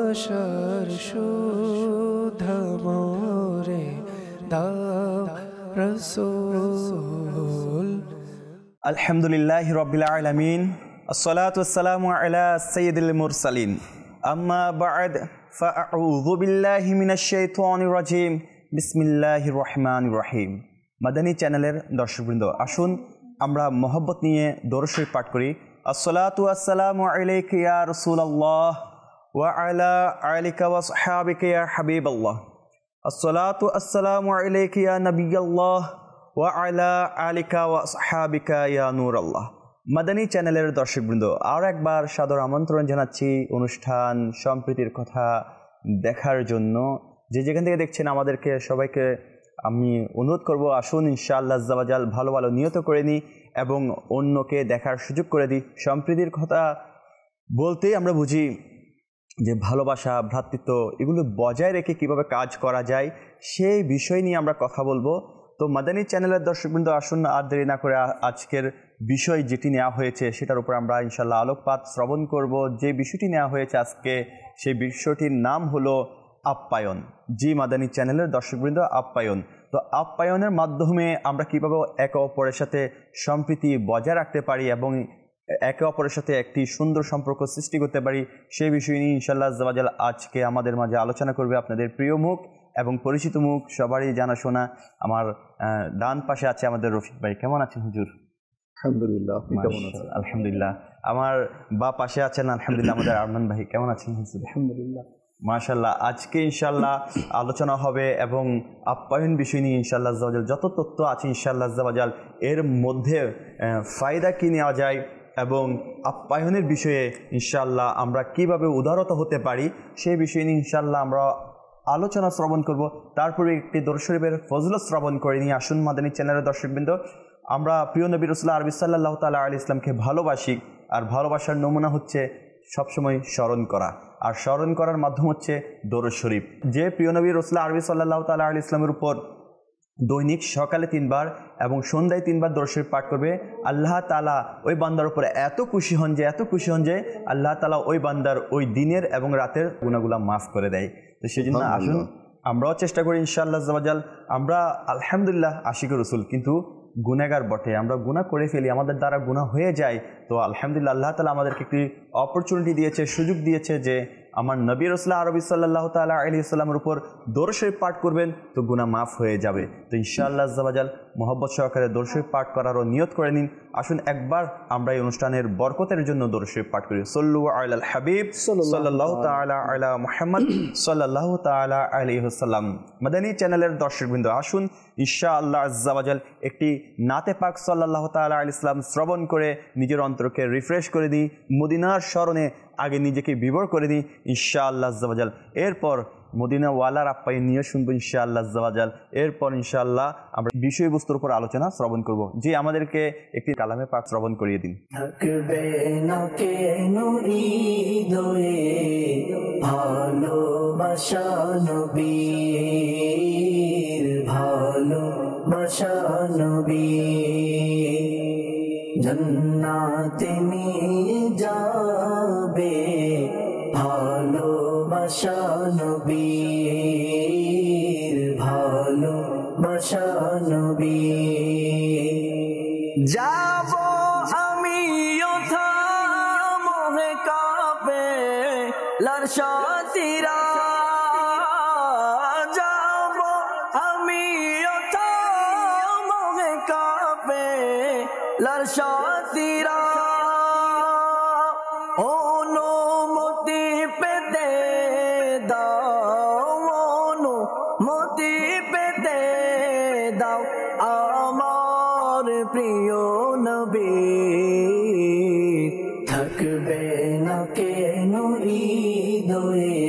ভালোবাসার সুধা মোরে দাও রাসূল। আলহামদুলিল্লাহি রাব্বিল আলামিন, আসসালাতু ওয়াসসালামু আলা সাইয়্যিদিল মুরসালিন, আম্মা বা'দ, ফাআউযু বিল্লাহি মিনাশ শাইতানির রাজিম, বিসমিল্লাহির রহমানির রহিম। মাদানী চ্যানেলের দর্শকবৃন্দ, আসুন আমরা মহব্বত নিয়ে দরুদ শরীফ পাঠ করি। আসসালাতু ওয়াসসালামু আলাইকা ইয়া রাসূলুল্লাহ ওয়া আলা আলিকা ওয়া সাহবিকা ইয়া হাবিবাল্লাহ। আসসালাতু ওয়াসসালামু আলাইকা ইয়া নবিয়াল্লাহ ওয়া আলা আলিকা ওয়া সাহাবিকা ইয়া নূরাল্লাহ। মাদানী চ্যানেলের দর্শকবৃন্দ, আর একবার সাদর আমন্ত্রণ জানাচ্ছি অনুষ্ঠান সম্প্রীতির কথা দেখার জন্য। যে যেখান থেকে দেখছেন আমাদেরকে সবাইকে আমি অনুরোধ করব, আসুন ইনশাআল্লাহ আজ্জা ওয়া জাল ভালো ভালো নিয়ত করে নিই এবং অন্যকে দেখার সুযোগ করে দিই। সম্প্রীতির কথা বলতেই আমরা বুঝি যে ভালোবাসা, ভ্রাতৃত্ব এগুলো বজায় রেখে কিভাবে কাজ করা যায় সেই বিষয় নিয়ে আমরা কথা বলবো। তো মাদানী চ্যানেলের দর্শকবৃন্দ, আসুন আর দেরি না করে আজকের বিষয় যেটি নেওয়া হয়েছে সেটার উপর আমরা ইনশাআল্লাহ আলোকপাত শ্রবণ করব। যে বিষয়টি নেওয়া হয়েছে আজকে, সেই বিষয়টির নাম হলো আপ্যায়ন। জি মাদানী চ্যানেলের দর্শকবৃন্দ, আপ্যায়ন। তো আপ্যায়নের মাধ্যমে আমরা কীভাবে একে অপরের সাথে সম্প্রীতি বজায় রাখতে পারি এবং একে অপরের সাথে একটি সুন্দর সম্পর্ক সৃষ্টি করতে পারি, সেই বিষয় নিয়ে ইনশাআল্লাহ আজ্জা ওয়া জাল আজকে আমাদের মাঝে আলোচনা করবে আপনাদের প্রিয় মুখ এবং পরিচিত মুখ, সবারই জানাশোনা। আমার ডান পাশে আছে আমাদের রফিক ভাই। কেমন আছেন হুজুর? আলহামদুলিল্লাহ। আপনি কেমন আছেন? আলহামদুলিল্লাহ। আমার বা পাশে আছেন আলহামদুলিল্লাহ আমাদের আরমান ভাই। কেমন আছেন হুজুর? আলহামদুলিল্লাহ। মাশাআল্লাহ। আজকে ইনশাআল্লাহ আলোচনা হবে এবং আপ্যায়ন বিষয় নিয়ে ইনশাআল্লাহ আজ্জা ওয়া জাল যত তথ্য আছে ইনশাআল্লাহ আজ্জা ওয়া জাল এর মধ্যে ফায়দা কী নেওয়া যায় এবং আপ্যায়নের বিষয়ে ইনশাআল্লাহ আমরা কিভাবে উদারতা হতে পারি সেই বিষয় নিয়ে ইনশাআল্লাহ আমরা আলোচনা শ্রবণ করব। তারপরে একটি দরুদ শরীফের ফজিলত শ্রবণ করে নিয়ে আসুন মাদানী চ্যানেলের দর্শকবৃন্দ, আমরা প্রিয় নবী রাসূলুল্লাহ আরবি সাল্লাল্লাহু তাআলা আলাইহি ইসলামকে ভালোবাসি। আর ভালোবাসার নমুনা হচ্ছে সবসময় স্মরণ করা, আর স্মরণ করার মাধ্যম হচ্ছে দরুদ শরীফ। যে প্রিয় নবী রাসূলুল্লাহ আরবি সাল্লাল্লাহু তাআলা আলাইহি ইসলামের উপর দৈনিক সকালে 3 বার এবং সন্ধ্যায় 3 বার দরুদ শরীফ পাঠ করবে, আল্লাহ তাআলা ওই বান্দার উপরে এত খুশি হন যে আল্লাহ তাআলা ওই বান্দার ওই দিনের এবং রাতের গুনাহগুলো মাফ করে দেয়। তো সেজন্য আসুন আমরাও চেষ্টা করি ইনশাআল্লাহ আজ্জা ওয়া জাল। আমরা আলহামদুলিল্লাহ আশিক রাসূল, কিন্তু গুনাহগার বটে, আমরা গুনাহ করে ফেলি, আমাদের দ্বারা গুনাহ হয়ে যায়। তো আলহামদুলিল্লাহ আল্লাহ তাআলা আমাদেরকে একটি অপরচুনিটি দিয়েছে, সুযোগ দিয়েছে যে আমার নবী রাসূলুল্লাহ আরবি সাল্লাল্লাহু তাআলা আলাইহি ওয়াসাল্লামের উপর দরুদ শরীফ পাঠ করবেন তো গুনাহ মাফ হয়ে যাবে। তো ইনশাআল্লাহ আজ্জা ওয়া জাল মুহাব্বত সহকারে দরুদ শরীফ পাঠ করারও নিয়ত করে নিন। আসুন একবার আমরা এই অনুষ্ঠানের বরকতের জন্য দরুদ শরীফ পাঠ করি। সাল্লু আলাল হাবিব সাল্লাল্লাহু তাআলা আলা মুহাম্মদ সাল্লাল্লাহু তাআলা আলাইহি ওয়াসাল্লাম। মাদানী চ্যানেলের দর্শকবৃন্দ, আসুন ইনশাআল্লাহ আজ্জা ওয়া জাল একটি নাতে পাক সাল্লাল্লাহু তাআলা আলাইহি ওয়াসাল্লাম শ্রবণ করে নিজের অন্তরকে রিফ্রেশ করে দিই, মদিনার স্মরণে আগে নিজেকে বিভোর করে দিই ইনশাআল্লাহ আজ্জা ওয়া জাল। এরপর মদিনা ওয়ালার আপ্যায়ন নিয়ে শুনবো ইনশাআল্লাহ আজ্জা ওয়া জাল। এরপর ইনশাআল্লাহ আমরা বিষয়বস্তুর উপর আলোচনা শ্রবণ করব। জি আমাদেরকে একটি কালামে পাক শ্রবণ করিয়ে দিন। থাকবে না কেন হৃদয়ে ভালোবাসা নবীর, ভালোবাসা নবীর, জান্নাতে নিয়ে যাবে ভালোবাসা নবীর, ভালোবাসা নবীর। যাব আমি ওথা মোহে কাপে লার সাথীরা, যাব আমি ওথা মোহে কাপে লার সাথীরা, অনুমতি পেতে দাও, অনুমতি পেতে দাও আমার প্রিয় নবী। থাকবে না কেন হৃদয়ে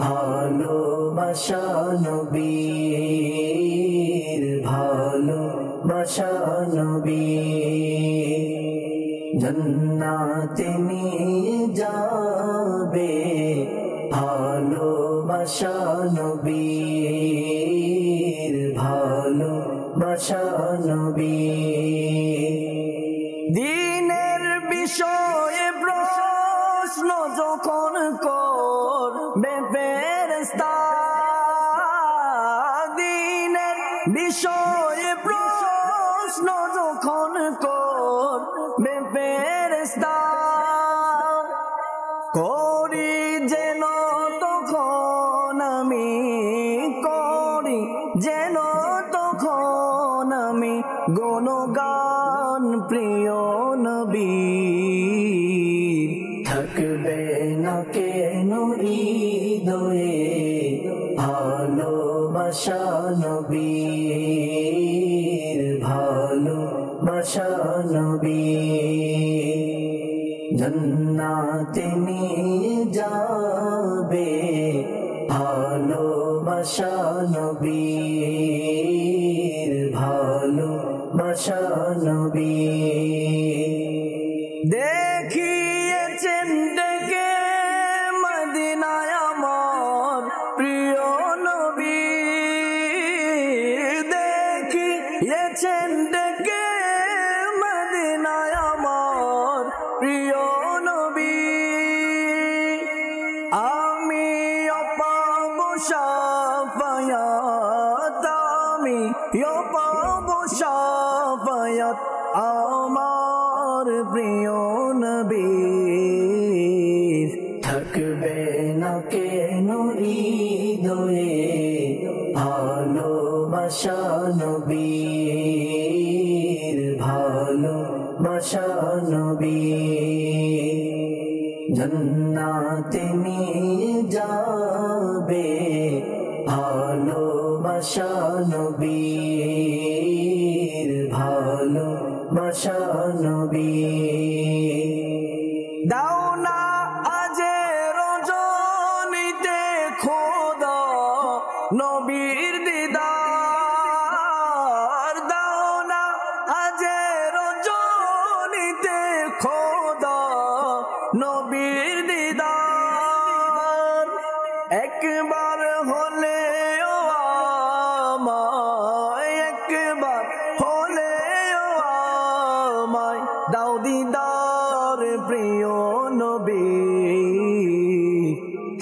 ভালোবাসা নবীর, ভালোবাসা নবীর, জান্নাতে নিয়ে যাবে ভালোবাসা নবীর, ভালোবাসা নবীর। দিনের বিষয়ে প্রশ্ন প্রশ্ন যখন করবে ফেরেশতা দিনের বিষয়ে প্রশ্ন যখন করবে ফেরেশতা করি যেন তখন আমি করি যেন তখন আমি গুণগান প্রিয় নবী থাকবে না কেন হৃদয়ে ভালোবাসা নবীর ভালোবাসা নবী জান্নাতে নিয়ে যাবে ভালোবাসা নবীর ভালোবাসা নবী দেখিয়েছেন ডেকে মদিনায় আমার প্রিয় নবী দেখিয়েছেন ডেকে মদিনায় আমার প্রিয় নবী আমি অপাব শাফায়াত আমি অপাব শাফায়াত আমার প্রিয় নবী থাকবে না কেন হৃদয়ে ভালোবাসা নবীর ভালোবাসা নবী জান্নাতে নিয়ে যাবে ভালোবাসা নবীর ভালোবাসা নবী দাও না আজে রজনীতে খোদা নবীর দিদার দাও না আজে রজনীতে খোদা নবীর দিদার একবার হলেও আমায় একবার হলেও আমায় দাও দিদার প্রিয় নবী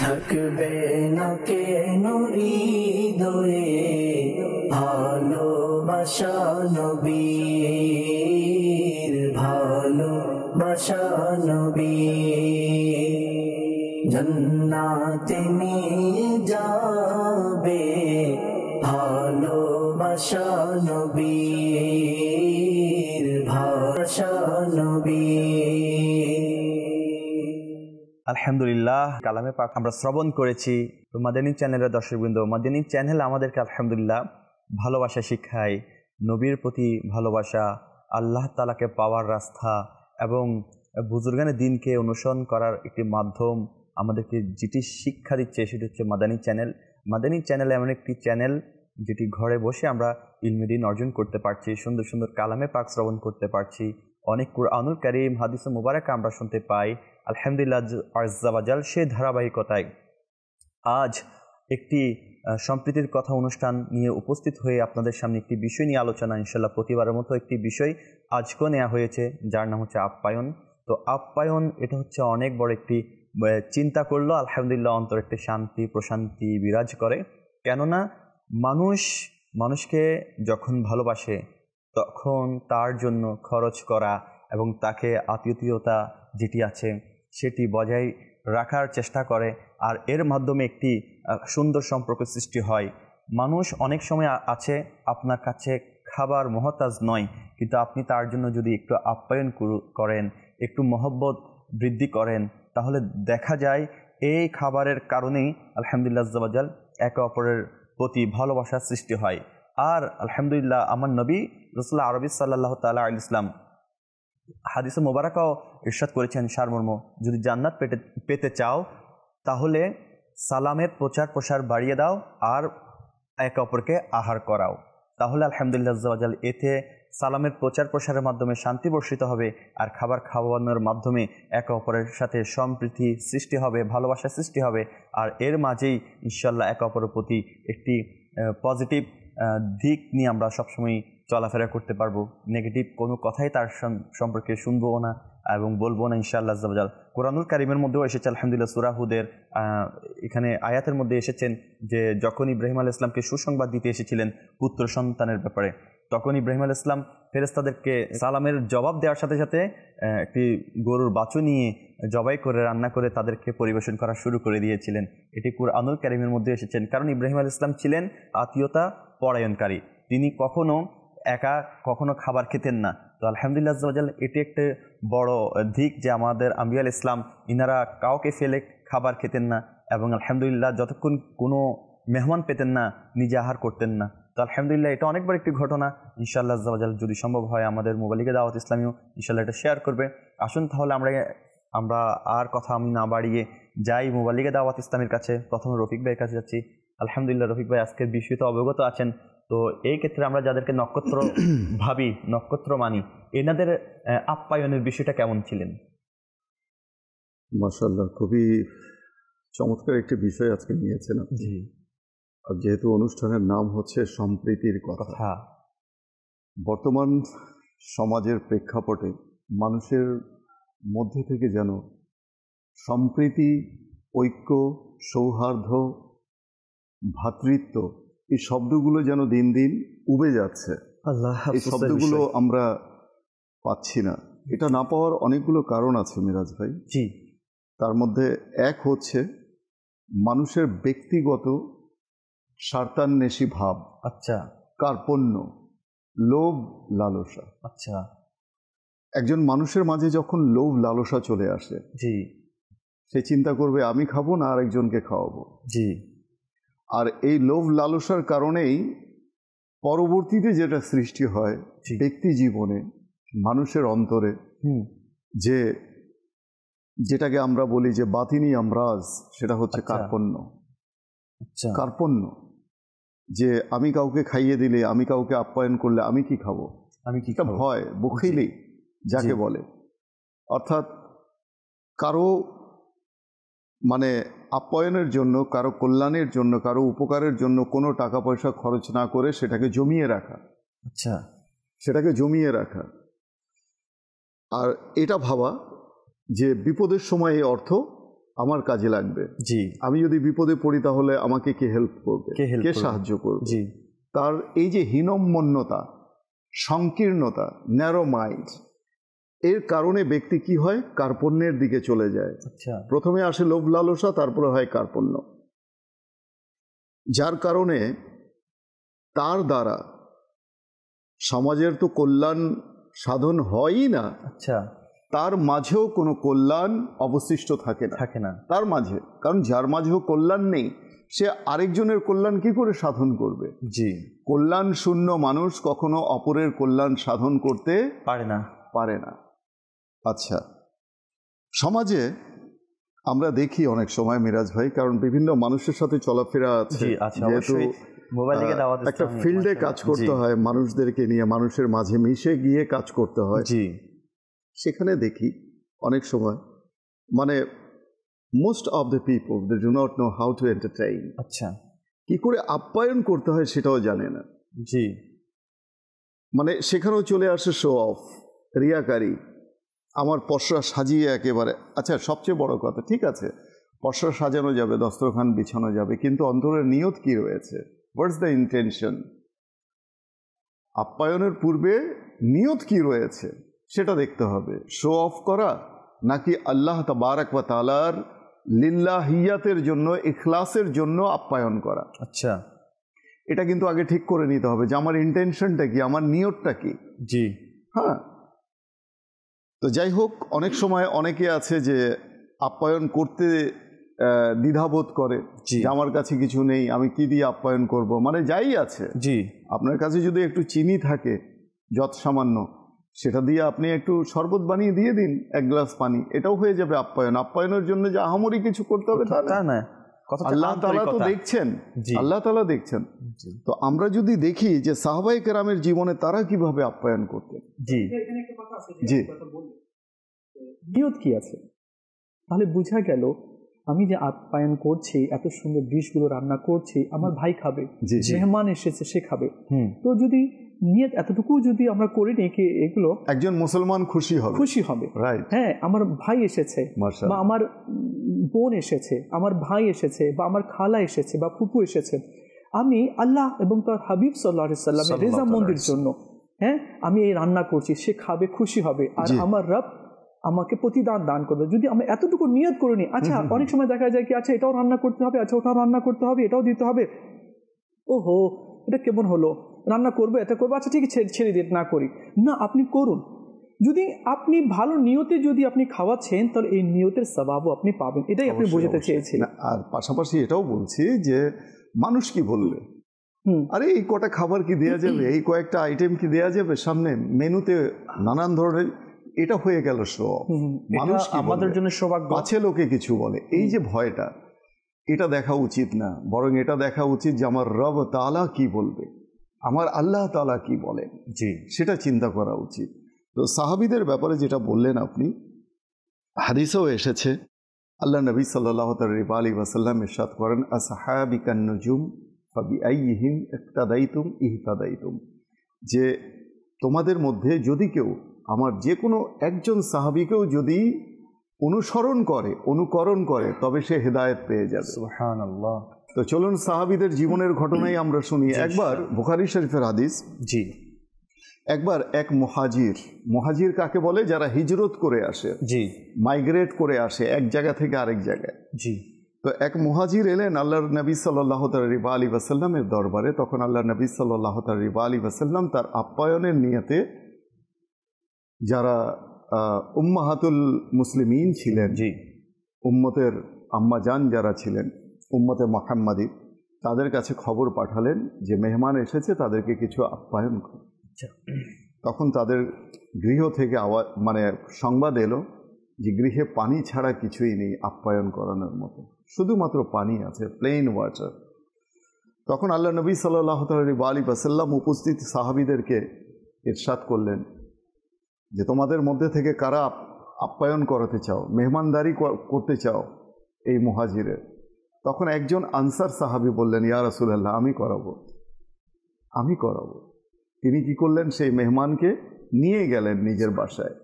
থাকবে না কেন হৃদয়ে ভালোবাসা নবীর ভালোবাসা নবী জান্নাতে নিয়ে যাবে ভালোবাসা নবীর ভালোবাসা নবী আলহামদুলিল্লাহ কালামে পাক আমরা শ্রবণ করেছি। তো মাদানী চ্যানেলের দর্শকবৃন্দ, মাদানী চ্যানেল আমাদেরকে আলহামদুলিল্লাহ ভালোবাসা শিখায়, নবীর প্রতি ভালোবাসা, আল্লাহ তাআলাকে পাওয়ার রাস্তা এবং বুজুর্গানে দিনকে অনুসরণ করার একটি মাধ্যম আমাদেরকে যেটি শিক্ষা দিচ্ছে সেটি হচ্ছে মাদানী চ্যানেল। মাদানী চ্যানেল এমন একটি চ্যানেল যেটি ঘরে বসে আমরা ইলমে দ্বীন অর্জন করতে পারছি, সুন্দর সুন্দর কালামে পাক শ্রবণ করতে পারছি, অনেক কুরআনুল কারীম হাদিসে মুবারাক আমরা শুনতে পাই। আলহামদুলিল্লাহ আজ্জা ওয়া জাল সেই ধারাবাহিকতায় আজ একটি সম্প্রীতির কথা অনুষ্ঠান নিয়ে উপস্থিত হয়ে আপনাদের সামনে একটি বিষয় নিয়ে আলোচনা, ইনশাল্লাহ প্রতিবারের মতো একটি বিষয় আজকেও নেওয়া হয়েছে, যার নাম হচ্ছে আপ্যায়ন। তো আপ্যায়ন এটা হচ্ছে অনেক বড় একটি চিন্তা করলো আলহামদুলিল্লাহ অন্তর একটি শান্তি প্রশান্তি বিরাজ করে। কেননা মানুষকে যখন ভালোবাসে তখন তার জন্য খরচ করা এবং তাকে আত্মীয়তা যেটি আছে সেটি বজায় রাখার চেষ্টা করে, আর এর মাধ্যমে একটি সুন্দর সম্পর্ক সৃষ্টি হয়। মানুষ অনেক সময় আছে আপনার কাছে খাবার মহতাজ নয়, কিন্তু আপনি তার জন্য যদি একটু আপ্যায়ন করেন, একটু মহব্বত বৃদ্ধি করেন, তাহলে দেখা যায় এই খাবারের কারণেই আলহামদুলিল্লাহ আজ্জা ওয়া জাল একে অপরের প্রতি ভালোবাসার সৃষ্টি হয়। আর আলহামদুলিল্লাহ আমার নবী রাসূলুল্লাহ আরবি সাল্লাল্লাহু তাআলা আলাইহি ওয়াসাল্লাম হাদিসে মুবারাকাও ইরশাদ করেছেন সারমর্ম, যদি জান্নাত পেতে চাও তাহলে সালামের প্রচার প্রসার বাড়িয়ে দাও আর একে অপরকে আহার করাও। তাহলে আলহামদুলিল্লাহ আজ্জা ওয়া জাল এতে সালামের প্রচার প্রসারের মাধ্যমে শান্তি বর্ষিত হবে, আর খাবার খাওয়ানোর মাধ্যমে একে অপরের সাথে সম্প্রীতি সৃষ্টি হবে, ভালোবাসা সৃষ্টি হবে, আর এর মাঝেই ইনশাল্লাহ একে অপরের প্রতি একটি পজিটিভ দিক নিয়ে আমরা সবসময় চলাফেরা করতে পারবো। নেগেটিভ কোনো কথাই তার সম্পর্কে শুনবো না এবং বলবো না ইনশাআল্লাহ আজ্জা ওয়া জাল। কোরআনুল কারীমের মধ্যেও এসেছে আলহামদুলিল্লাহ সূরা হুদের এখানে আয়াতের মধ্যে এসেছেন যে যখন ইব্রাহিম আলাইহিস সালামকে সুসংবাদ দিতে এসেছিলেন পুত্র সন্তানের ব্যাপারে, তখন ইব্রাহিম আলাইহিস সালাম ফেরেশতাদেরকে সালামের জবাব দেওয়ার সাথে সাথে একটি গরুর বাছুর নিয়ে জবাই করে রান্না করে তাদেরকে পরিবেশন করা শুরু করে দিয়েছিলেন। এটি কোরআনুল কারীমের মধ্যে এসেছেন, কারণ ইব্রাহিম আলাইহিস সালাম ছিলেন আত্মীয়তা পরায়ণকারী, তিনি কখনো একা কখনো খাবার খেতেন না। তো আলহামদুলিল্লাহ আজ্জা ওয়া জাল এটি একটা বড় দিক যে আমাদের আম্বিয়া আলাইহিস সালাম ইনারা কাউকে ফেলে খাবার খেতেন না, এবং আলহামদুলিল্লাহ যতক্ষণ কোনো মেহমান পেতেন না নিজে আহার করতেন না। তো আলহামদুলিল্লাহ এটা অনেক বড় একটি ঘটনা। ইনশাআল্লাহ আজ্জা ওয়া জাল যদি সম্ভব হয় আমাদের মোবাইলিকে দাওয়াত ইসলামীও ইনশাআল্লাহ এটা শেয়ার করবে। আসুন তাহলে আমরা আর কথা আমি না বাড়িয়ে যাই মোবাইলিকে দাওয়াত ইসলামের কাছে। প্রথমে রফিক ভাইয়ের কাছে যাচ্ছি। আলহামদুলিল্লাহ রফিক ভাই আজকের বিষয়তে অবগত আছেন, তো এই ক্ষেত্রে আমরা যাদেরকে নক্ষত্র ভাবি, নক্ষত্র মানি, এনাদের আপ্যায়নের বিষয়টা কেমন ছিলেন? মাশাআল্লাহ, খুবই চমৎকার একটি বিষয় আজকে নিয়েছেন আপনি। জি, আর যেহেতু অনুষ্ঠানের নাম হচ্ছে সম্প্রীতির কথা, হ্যাঁ, বর্তমান সমাজের প্রেক্ষাপটে মানুষের মধ্যে থেকে যেন সম্প্রীতি, ঐক্য, সৌহার্দ্য, ভ্রাতৃত্ব এই শব্দগুলো যেন দিন দিন উবে যাচ্ছে। আল্লাহ এই শব্দগুলো আমরা পাচ্ছি না। এটা না পাওয়ার অনেকগুলো কারণ আছে মিরাজ ভাই। জি, তার মধ্যে এক হচ্ছে মানুষের ব্যক্তিগত স্বার্থান্বেষী ভাব, আচ্ছা, কার্পণ্য, লোভ, লালসা। আচ্ছা, একজন মানুষের মাঝে যখন লোভ লালসা চলে আসে, জি, সে চিন্তা করবে আমি খাবো না আরেকজনকে খাওয়াবো। জি, আর এই লোভ লালসার কারণেই পরবর্তীতে যেটা সৃষ্টি হয় ব্যক্তি জীবনে, মানুষের অন্তরে, যেটাকে আমরা বলি যে বাতিনি আমরাজ, সেটা হচ্ছে কার্পণ্য। আচ্ছা, কার্পণ্য যে আমি কাউকে খাইয়ে দিলে, আমি কাউকে আপ্যায়ন করলে আমি কি খাবো, আমি কি এটা ভয়, বখিলি যাকে বলে। অর্থাৎ কারো মানে আপ্যায়নের জন্য, কারো কল্যাণের জন্য, কারো উপকারের জন্য কোনো টাকা পয়সা খরচ না করে সেটাকে জমিয়ে রাখা। আচ্ছা, সেটাকে জমিয়ে রাখা আর এটা ভাবা যে বিপদের সময় এই অর্থ আমার কাজে লাগবে। জি, আমি যদি বিপদে পড়ি তাহলে আমাকে কে হেল্প করবে, কে সাহায্য করবে। জি, তার এই যে হীনম্মন্যতা, সংকীর্ণতা, ন্যারো মাইন্ড, এর কারণে ব্যক্তি কি হয়, কার্পণ্যের দিকে চলে যায়। আচ্ছা, প্রথমে আসে লোভ লালসা, তারপরে হয় কার্পণ্য, যার কারণে তার দ্বারা সমাজের তো কল্যাণ সাধন হয়ই না। আচ্ছা, তার মাঝেও কোনো কল্যাণ অবশিষ্ট থাকে না তার মাঝে। কারণ যার মাঝেও কল্যাণ নেই, সে আরেকজনের কল্যাণ কি করে সাধন করবে? জি, কল্যাণ শূন্য মানুষ কখনো অপরের কল্যাণ সাধন করতে পারে না। আচ্ছা, সমাজে আমরা দেখি অনেক সময় মিরাজ ভাই, কারণ বিভিন্ন মানুষের সাথে চলাফেরা আছে, যেহেতু একটা ফিল্ডে কাজ করতে হয়, মানুষদেরকে নিয়ে মানুষের মাঝে মিশে গিয়ে কাজ করতে হয়। জি, সেখানে দেখি অনেক সময় মানে most of the people they do not know how to entertain. আচ্ছা, কি করে আপ্যায়ন করতে হয় সেটাও জানে না। জি, মানে সেখানেও চলে আসে শো অফ, রিয়াকারি, আমার পসরা সাজিয়ে একেবারে। আচ্ছা, সবচেয়ে বড় কথা, ঠিক আছে পসরা সাজানো যাবে, দস্তরখান বিছানো যাবে, কিন্তু অন্তরের নিয়ত কি রয়েছে? What's the intention? আপ্যায়নের পূর্বে নিয়ত কি রয়েছে সেটা দেখতে হবে। শো অফ করা নাকি আল্লাহ তাবারাক ওয়া তাআলার লিল্লাহিয়াতের জন্য, ইখলাসের জন্য আপ্যায়ন করা? আচ্ছা, এটা কিন্তু আগে ঠিক করে নিতে হবে যে আমার ইন্টেনশনটা কি, আমার নিয়তটা কি। জি, হ্যাঁ, তো যাই হোক, অনেক সময় অনেকে আছে যে আপ্যায়ন করতে দ্বিধাবোধ করে যে আমার কাছে কিছু নেই, আমি কি দিয়ে আপ্যায়ন করব। মানে যাই আছে, জি, আপনার কাছে যদি একটু চিনি থাকে যত সামান্য, সেটা দিয়ে আপনি একটু শরবত বানিয়ে দিয়ে দিন, এক গ্লাস পানি, এটাও হয়ে যাবে আপ্যায়ন। আপ্যায়নের জন্য যে আহামরি কিছু করতে হবে তা না। আল্লাহ তাআলা তো দেখছেন, আল্লাহ তাআলা দেখছেন। তো আমরা যদি দেখি যে সাহাবায়ে কেরামের জীবনে তারা কিভাবে আপ্যায়ন করতেন। জি, জি, নিয়ত কি আছে, তাহলে বোঝা গেল আমি যে আপ্যায়ন করছি, এত সুন্দর ডিশগুলো রান্না করছি, আমার ভাই খাবে, মেহমান এসেছে সে খাবে। তো যদি নিয়ত এতটুকু যদি আমরা করি নি কি এগুলো একজন মুসলমান খুশি হবে, রাইট? হ্যাঁ, আমার ভাই এসেছে বা আমার বোন এসেছে, আমার ভাই এসেছে বা আমার খালা এসেছে বা ফুপু এসেছে, আমি আল্লাহ এবং তার হাবিব সাল্লাল্লাহু আলাইহি সাল্লামের রেজামন্দির জন্য হ্যাঁ আমি এই রান্না করছি, সে খাবে, খুশি হবে, আর আমার রব আমাকে প্রতিদান দান করবে। যদি আমরা এতটুকু নিয়ত করে নিই, আচ্ছা অনেক সময় দেখা যায় কি আচ্ছা এটাও রান্না করতে হবে, আচ্ছা ওটাও রান্না করতে হবে, এটাও দিতে হবে, ওহো এটা কেমন হলো, রান্না করবো, এটা করবো, আচ্ছা ঠিক আছে ছেড়ে দিয়ে না করি না, আপনি করুন। যদি আপনি ভালো নিয়তে যদি আপনি খাওয়াচ্ছেন তাহলে এই নিয়তের সওয়াবও আপনি পাবেন, এটাই আপনি বোঝাতে চেয়েছেন। আর পাশাপাশি এটাও বলছি যে মানুষ কি বলবে, আরে এই কটা খাবার কি দেয়া যাবে, এই কয়েকটা আইটেম কি দেয়া যাবে সামনে মেনুতে, নানান ধরনের, এটা হয়ে গেল শো অফ। মানুষ আমাদের জন্য সৌভাগ্য, পাছে লোকে কিছু বলে, এই যে ভয়টা, এটা দেখা উচিত না, বরং এটা দেখা উচিত যে আমার রব তাআলা কি বলবে, আমার আল্লাহ তাআলা কি বলেন, জি সেটা চিন্তা করা উচিত। তো সাহাবীদের ব্যাপারে যেটা বললেন আপনি, হাদিসেও এসেছে, আল্লাহ নবী সাল্লাল্লাহু আলাইহি ওয়াসাল্লাম ইরশাদ করেন, আসহাবিকান নুজুম ফাবিআইহিম ইক্তাদাইতুম ইহতাদাইতুম, যে তোমাদের মধ্যে যদি কেউ আমার যে কোনো একজন সাহাবীকেও যদি অনুকরণ করে তবে সে হেদায়েত পেয়ে যাবে। সুবহানাল্লাহ। তো চলুন সাহাবীদের জীবনের ঘটনাই আমরা শুনি। একবার বুখারী শরীফের হাদিস, জি, একবার এক মুহাজির কাকে বলে, যারা হিজরত করে আসে, জি, মাইগ্রেট করে আসে এক জায়গা থেকে আরেক জায়গায়, জি। তো এক মুহাজির এলেন আল্লাহর নবী সাল্লাল্লাহু আলাইহি ওয়াসাল্লামের দরবারে। তখন আল্লাহ নবী সাল্লাল্লাহু আলাইহি ওয়াসাল্লাম তার আপ্যায়নের নিয়তে যারা উম্মাহাতুল মুসলিমিন ছিলেন, জি, উম্মতের আম্মাজান যারা ছিলেন, উম্মতে মুহাম্মাদি, তাদের কাছে খবর পাঠালেন যে মেহমান এসেছে, তাদেরকে কিছু আপ্যায়ন করুন। তখন তাদের গৃহ থেকে সংবাদ এলো যে গৃহে পানি ছাড়া কিছুই নেই আপ্যায়ন করানোর মতো, শুধুমাত্র পানি আছে, প্লেন ওয়াটার। তখন আল্লাহ নবী সাল্লাল্লাহু আলাইহি ওয়াসাল্লাম উপস্থিত সাহাবীদেরকে ইরশাদ করলেন যে তোমাদের মধ্যে থেকে কারা আপ্যায়ন করাতে চাও, মেহমানদারি করতে চাও এই মুহাজিরের। তখন একজন আনসার সাহাবী বললেন, ইয়া রাসূলুল্লাহ, আমি করাবো। তিনি কি করলেন, সেই মেহমানকে নিয়ে গেলেন নিজের বাসায়,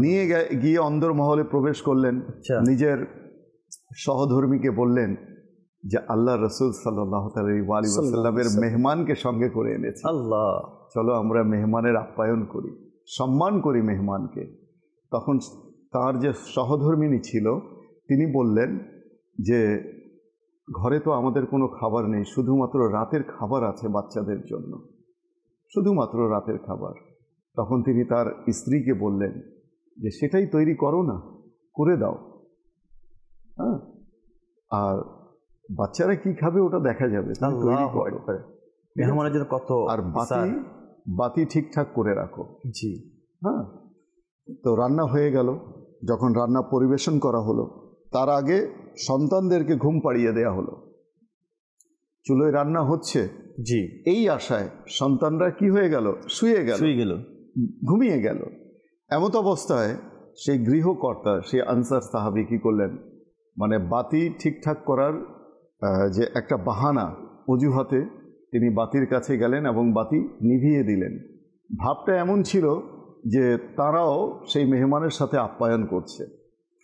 নিয়ে গিয়ে অন্দরমহলে প্রবেশ করলেন, নিজের সহধর্মীকে বললেন যে আল্লাহ রসুল সাল্লাল্লাহু আলাইহি ওয়াসাল্লামের মেহমানকে সঙ্গে করে এনেছে, আল্লাহ, চলো আমরা মেহমানের আপ্যায়ন করি, সম্মান করি মেহমানকে। তখন তার যে সহধর্মিনী ছিল তিনি বললেন যে ঘরে তো আমাদের কোনো খাবার নেই, শুধুমাত্র রাতের খাবার আছে বাচ্চাদের জন্য, শুধুমাত্র রাতের খাবার। তখন তিনি তার স্ত্রীকে বললেন যে সেটাই তৈরি করো না, করে দাও, হ্যাঁ, আর বাচ্চারা কি খাবে ওটা দেখা যাবে, তৈরি করো, মেহমানের জন্য কত, আর বাতি ঠিকঠাক করে রাখো। জি, হ্যাঁ। তো রান্না হয়ে গেল। যখন রান্না পরিবেশন করা হলো, তার আগে সন্তানদেরকে ঘুম পাড়িয়ে দেয়া হলো। চুলোয় রান্না হচ্ছে, জি, এই আশায় সন্তানরা কি হয়ে গেল, শুয়ে গেল, ঘুমিয়ে গেল। এমত অবস্থায় সেই গৃহকর্তা, সেই আনসার সাহাবী কি করলেন, বাতি ঠিকঠাক করার যে একটা বাহানা, অজুহাতে তিনি বাতির কাছে গেলেন এবং বাতি নিভিয়ে দিলেন। ভাবটা এমন ছিল যে তারাও সেই মেহমানের সাথে আপ্যায়ন করছে,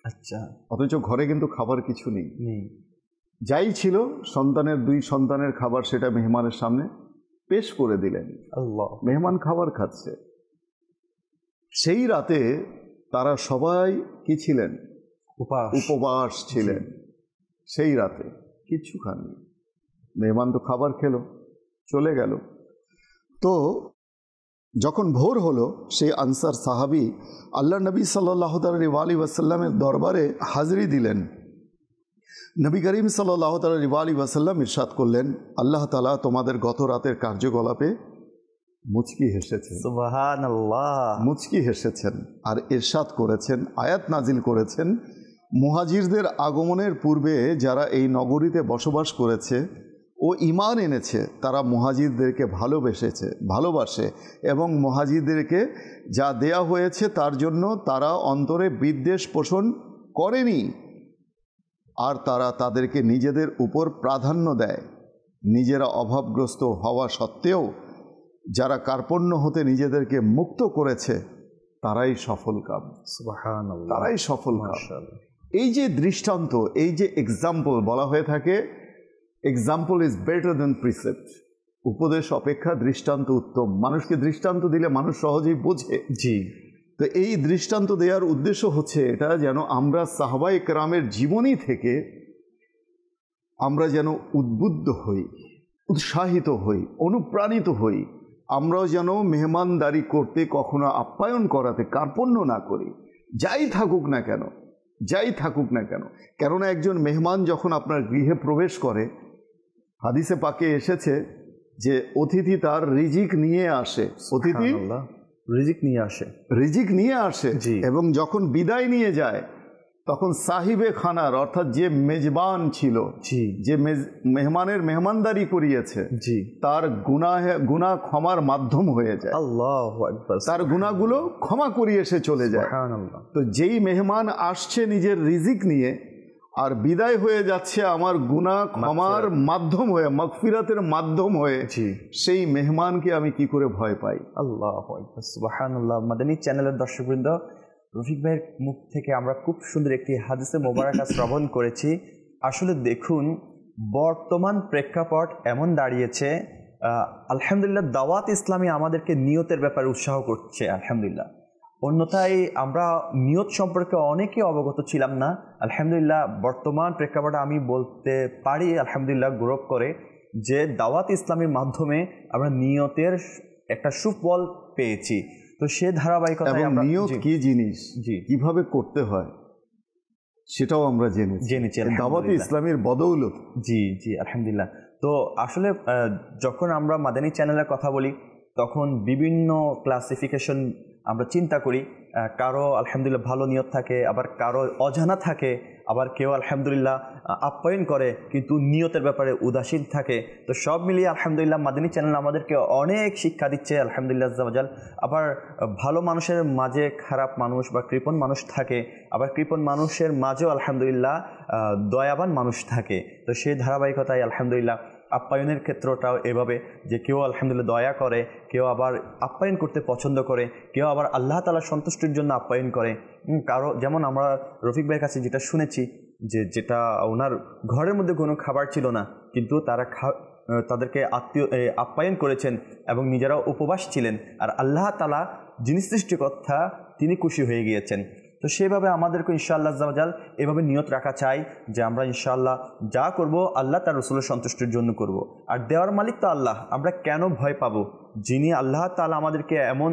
আচ্ছা, অথচ ঘরে কিন্তু খাবার কিছু নেই। যাই ছিল দুই সন্তানের খাবার, সেটা মেহমানের সামনে পেশ করে দিলেন। আল্লাহ, মেহমান খাবার খাচ্ছে। সেই রাতে তারা সবাই কি ছিলেন, উপবাস ছিলেন। সেই রাতে কিচ্ছু খাননি। মেহমান তো খাবার খেলো, চলে গেল। তো যখন ভোর হলো, সেই আনসার সাহাবী আল্লাহ নবী সাল্লাল্লাহু আলাইহি ওয়াসাল্লামের দরবারে হাজিরি দিলেন। নবী করিম সাল্লাল্লাহু আলাইহি ওয়াসাল্লাম ইরশাদ করলেন, আল্লাহ তাআলা তোমাদের গত রাতের কার্যকলাপে মুচকি হেসেছেন। সুবহানাল্লাহ, মুচকি হেসেছেন আর ইরশাদ করেছেন, আয়াত নাজিল করেছেন, মুহাজিরদের আগমনের পূর্বে যারা এই নগরীতে বসবাস করেছে ও ঈমান এনেছে, তারা মুহাজিরদেরকে ভালোবাসে এবং মুহাজিরদেরকে যা দেয়া হয়েছে তার জন্য তারা অন্তরে বিদ্বেষ পোষণ করেনি, আর তারা তাদেরকে নিজেদের উপর প্রাধান্য দেয়। নিজেরা অভাবগ্রস্ত হওয়া সত্ত্বেও যারা কার্পণ্য হতে নিজেদেরকে মুক্ত করেছে তারাই সফল কাম, সুবহানাল্লাহ, তারাই সফল কাম। মাশাআল্লাহ। এই যে দৃষ্টান্ত, এই যে এক্সাম্পল, বলা হয়ে থাকে example is better than precept, উপদেশ অপেক্ষা দৃষ্টান্ত উত্তম। মানুষকে দৃষ্টান্ত দিলে মানুষ সহজেই বোঝে। জি, তো এই দৃষ্টান্ত দেওয়ার উদ্দেশ্য হচ্ছে এটা, যেন আমরা সাহাবায়ে কেরামের জীবনী থেকে আমরা যেন উদ্বুদ্ধ হই, উৎসাহিত হই, অনুপ্রাণিত হই। আমরাও যেন মেহমানদারি করতে, কখনো আপ্যায়ন করাতে কার্পণ্য না করি, যাই থাকুক না কেন, যাই থাকুক না কেন। কেননা একজন মেহমান যখন আপনার গৃহে প্রবেশ করে, হাদিসে পাকে এসেছে যে অতিথি তার রিজিক নিয়ে আসে, অতিথি সুবহানাল্লাহ, রিজিক নিয়ে আসে, রিজিক নিয়ে আসে। জি। এবং যখন বিদায় নিয়ে যায় তখন সাহিবে খানার, অর্থাৎ যে মেজবান ছিল, জি, যে মেহমানের মেহমানদারি করিয়েছে, জি, তার গুনাহ ক্ষমার মাধ্যম হয়ে যায়, আল্লাহু আকবার, তার গুনাহগুলো ক্ষমা করিয়ে সে চলে যায়। সুবহানাল্লাহ। তো যেই মেহমান আসছে নিজের রিজিক নিয়ে আর বিদায় হয়ে যাচ্ছে আমার গুনাহ ক্ষমার মাধ্যম হয়ে, মাগফিরাতের মাধ্যম হয়ে, জি, সেই মেহমানকে আমি কি করে ভয় পাই? আল্লাহু আকবার, সুবহানাল্লাহ। মাদানী চ্যানেলের দর্শকবৃন্দ, রফিক ভাইয়ের মুখ থেকে আমরা খুব সুন্দর একটি হাদিসে মোবারকা শ্রবণ করেছি। আসলে দেখুন, বর্তমান প্রেক্ষাপট এমন দাঁড়িয়েছে, আলহামদুলিল্লাহ দাওয়াত ইসলামী আমাদেরকে নিয়তের ব্যাপারে উৎসাহ করছে, আলহামদুলিল্লাহ। অন্যথায় আমরা নিয়ত সম্পর্কে অনেকে অবগত ছিলাম না। আলহামদুলিল্লাহ বর্তমান প্রেক্ষাপটে আমি বলতে পারি আলহামদুলিল্লাহ গৌরব করে যে দাওয়াত ইসলামীর মাধ্যমে আমরা নিয়তের একটা সুফল পেয়েছি। তো সে ধারাবাহিকতায় আমরা নিয়ত কি জিনিস, জি, কিভাবে করতে হয় সেটাও আমরা জেনেছি দাওয়াতে ইসলামের বদৌলত। জি জি, আলহামদুলিল্লাহ। তো আসলে যখন আমরা মাদানী চ্যানেলের কথা বলি তখন বিভিন্ন ক্লাসিফিকেশন আমরা চিন্তা করি। কারো আলহামদুলিল্লাহ ভালো নিয়ত থাকে, আবার কারো অজানা থাকে, আবার কেউ আলহামদুলিল্লাহ আপ্যায়ন করে কিন্তু নিয়তের ব্যাপারে উদাসীন থাকে। তো সব মিলিয়ে আলহামদুলিল্লাহ মাদানী চ্যানেল আমাদেরকে অনেক শিক্ষা দিচ্ছে আলহামদুলিল্লাহ আজ্জা ওয়া জাল। আবার ভালো মানুষের মাঝে খারাপ মানুষ বা কৃপণ মানুষ থাকে, আবার কৃপণ মানুষের মাঝেও আলহামদুলিল্লাহ দয়াবান মানুষ থাকে। তো সেই ধারাবাহিকতায় আলহামদুলিল্লাহ আপ্যায়নের ক্ষেত্রটাও এভাবে যে কেউ আলহামদুলিল্লাহ দয়া করে, কেউ আবার আপ্যায়ন করতে পছন্দ করে, কেউ আবার আল্লাহ তাআলার সন্তুষ্টির জন্য আপ্যায়ন করে। কারো যেমন আমরা রফিক ভাইয়ের কাছে যেটা শুনেছি যে যেটা ওনার ঘরের মধ্যে কোনো খাবার ছিল না কিন্তু তারা তাদেরকে আপ্যায়ন করেছেন এবং নিজেরাও উপবাস ছিলেন, আর আল্লাহ তাআলা যিনি সৃষ্টিকর্তা তিনি খুশি হয়ে গিয়েছেন। তো সেভাবে আমাদেরকে ইনশাআল্লাহ আজ্জা ওয়া জাল এভাবে নিয়ত রাখা চাই যে আমরা ইনশাআল্লাহ যা করব আল্লাহ তার রাসূলের সন্তুষ্টির জন্য করব। আর দেওয়ার মালিক তো আল্লাহ, আমরা কেন ভয় পাবো? যিনি আল্লাহ তাআলা আমাদেরকে এমন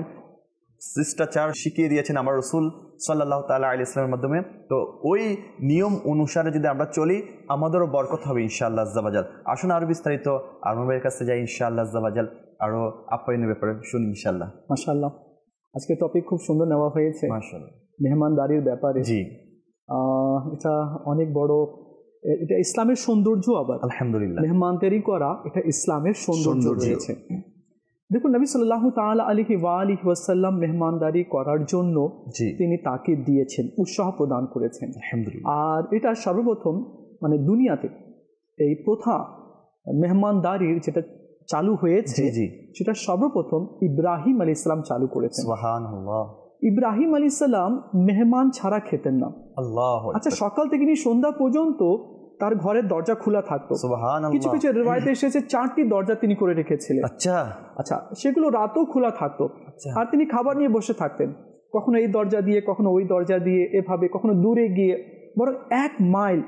শিষ্টাচার শিখিয়ে দিয়েছেন আমার রাসূল সাল্লাল্লাহু তাআলা আলাইহি ওয়াসাল্লামের মাধ্যমে, তো ওই নিয়ম অনুসারে যদি আমরা চলি আমাদেরও বরকত হবে ইনশাআল্লাহ আজ্জা ওয়া জাল। আসুন আরও বিস্তারিত আরমান ভাইয়ের কাছে যাই ইনশাআল্লাহ আজ্জা ওয়া জাল, আরও আপ্যায়নের ব্যাপারে শুনি ইনশাআল্লাহ। মাশাআল্লাহ, আজকে টপিক খুব সুন্দর নেওয়া হয়েছে মাশাআল্লাহ, মেহমানদারির ব্যাপারে। জি, এটা অনেক বড়, এটা ইসলামের সৌন্দর্য। আবার আলহামদুলিল্লাহ মেহমানদারি করা এটা ইসলামের সৌন্দর্য রয়েছে। দেখুন নবী সাল্লাল্লাহু তাআলা আলাইহি ওয়া আলিহি ওয়াসাল্লাম মেহমানদারি করার জন্য তিনি তাকিদ দিয়েছেন, উৎসাহ প্রদান করেছেন। আলহামদুলিল্লাহ। আর এটা সর্বপ্রথম মানে দুনিয়াতে এই প্রথা মেহমানদারির যেটা চালু হয়েছে সেটা সর্বপ্রথম ইব্রাহিম আলাইহিস সালাম চালু করেছেন। সুবহানাল্লাহ। ইব্রাহিম আলাইহিস সালাম মেহমান ছাড়া খেতেন না। আল্লাহ, আচ্ছা, সকাল থেকে নিয়ে সন্ধ্যা পর্যন্ত তার ঘরের দরজা খোলা থাকতো। সুবহানাল্লাহ। কিছু কিছু রিওয়ায়েতে এসেছে 4টি দরজা তিনি করে রেখেছিলেন। আচ্ছা, সেগুলো রাতেও খোলা থাকতো। আর তিনি খাবার নিয়ে বসে থাকতেন, কখনো এই দরজা দিয়ে, কখনো ওই দরজা দিয়ে, এভাবে কখনো দূরে গিয়ে, বরং 1 মাইল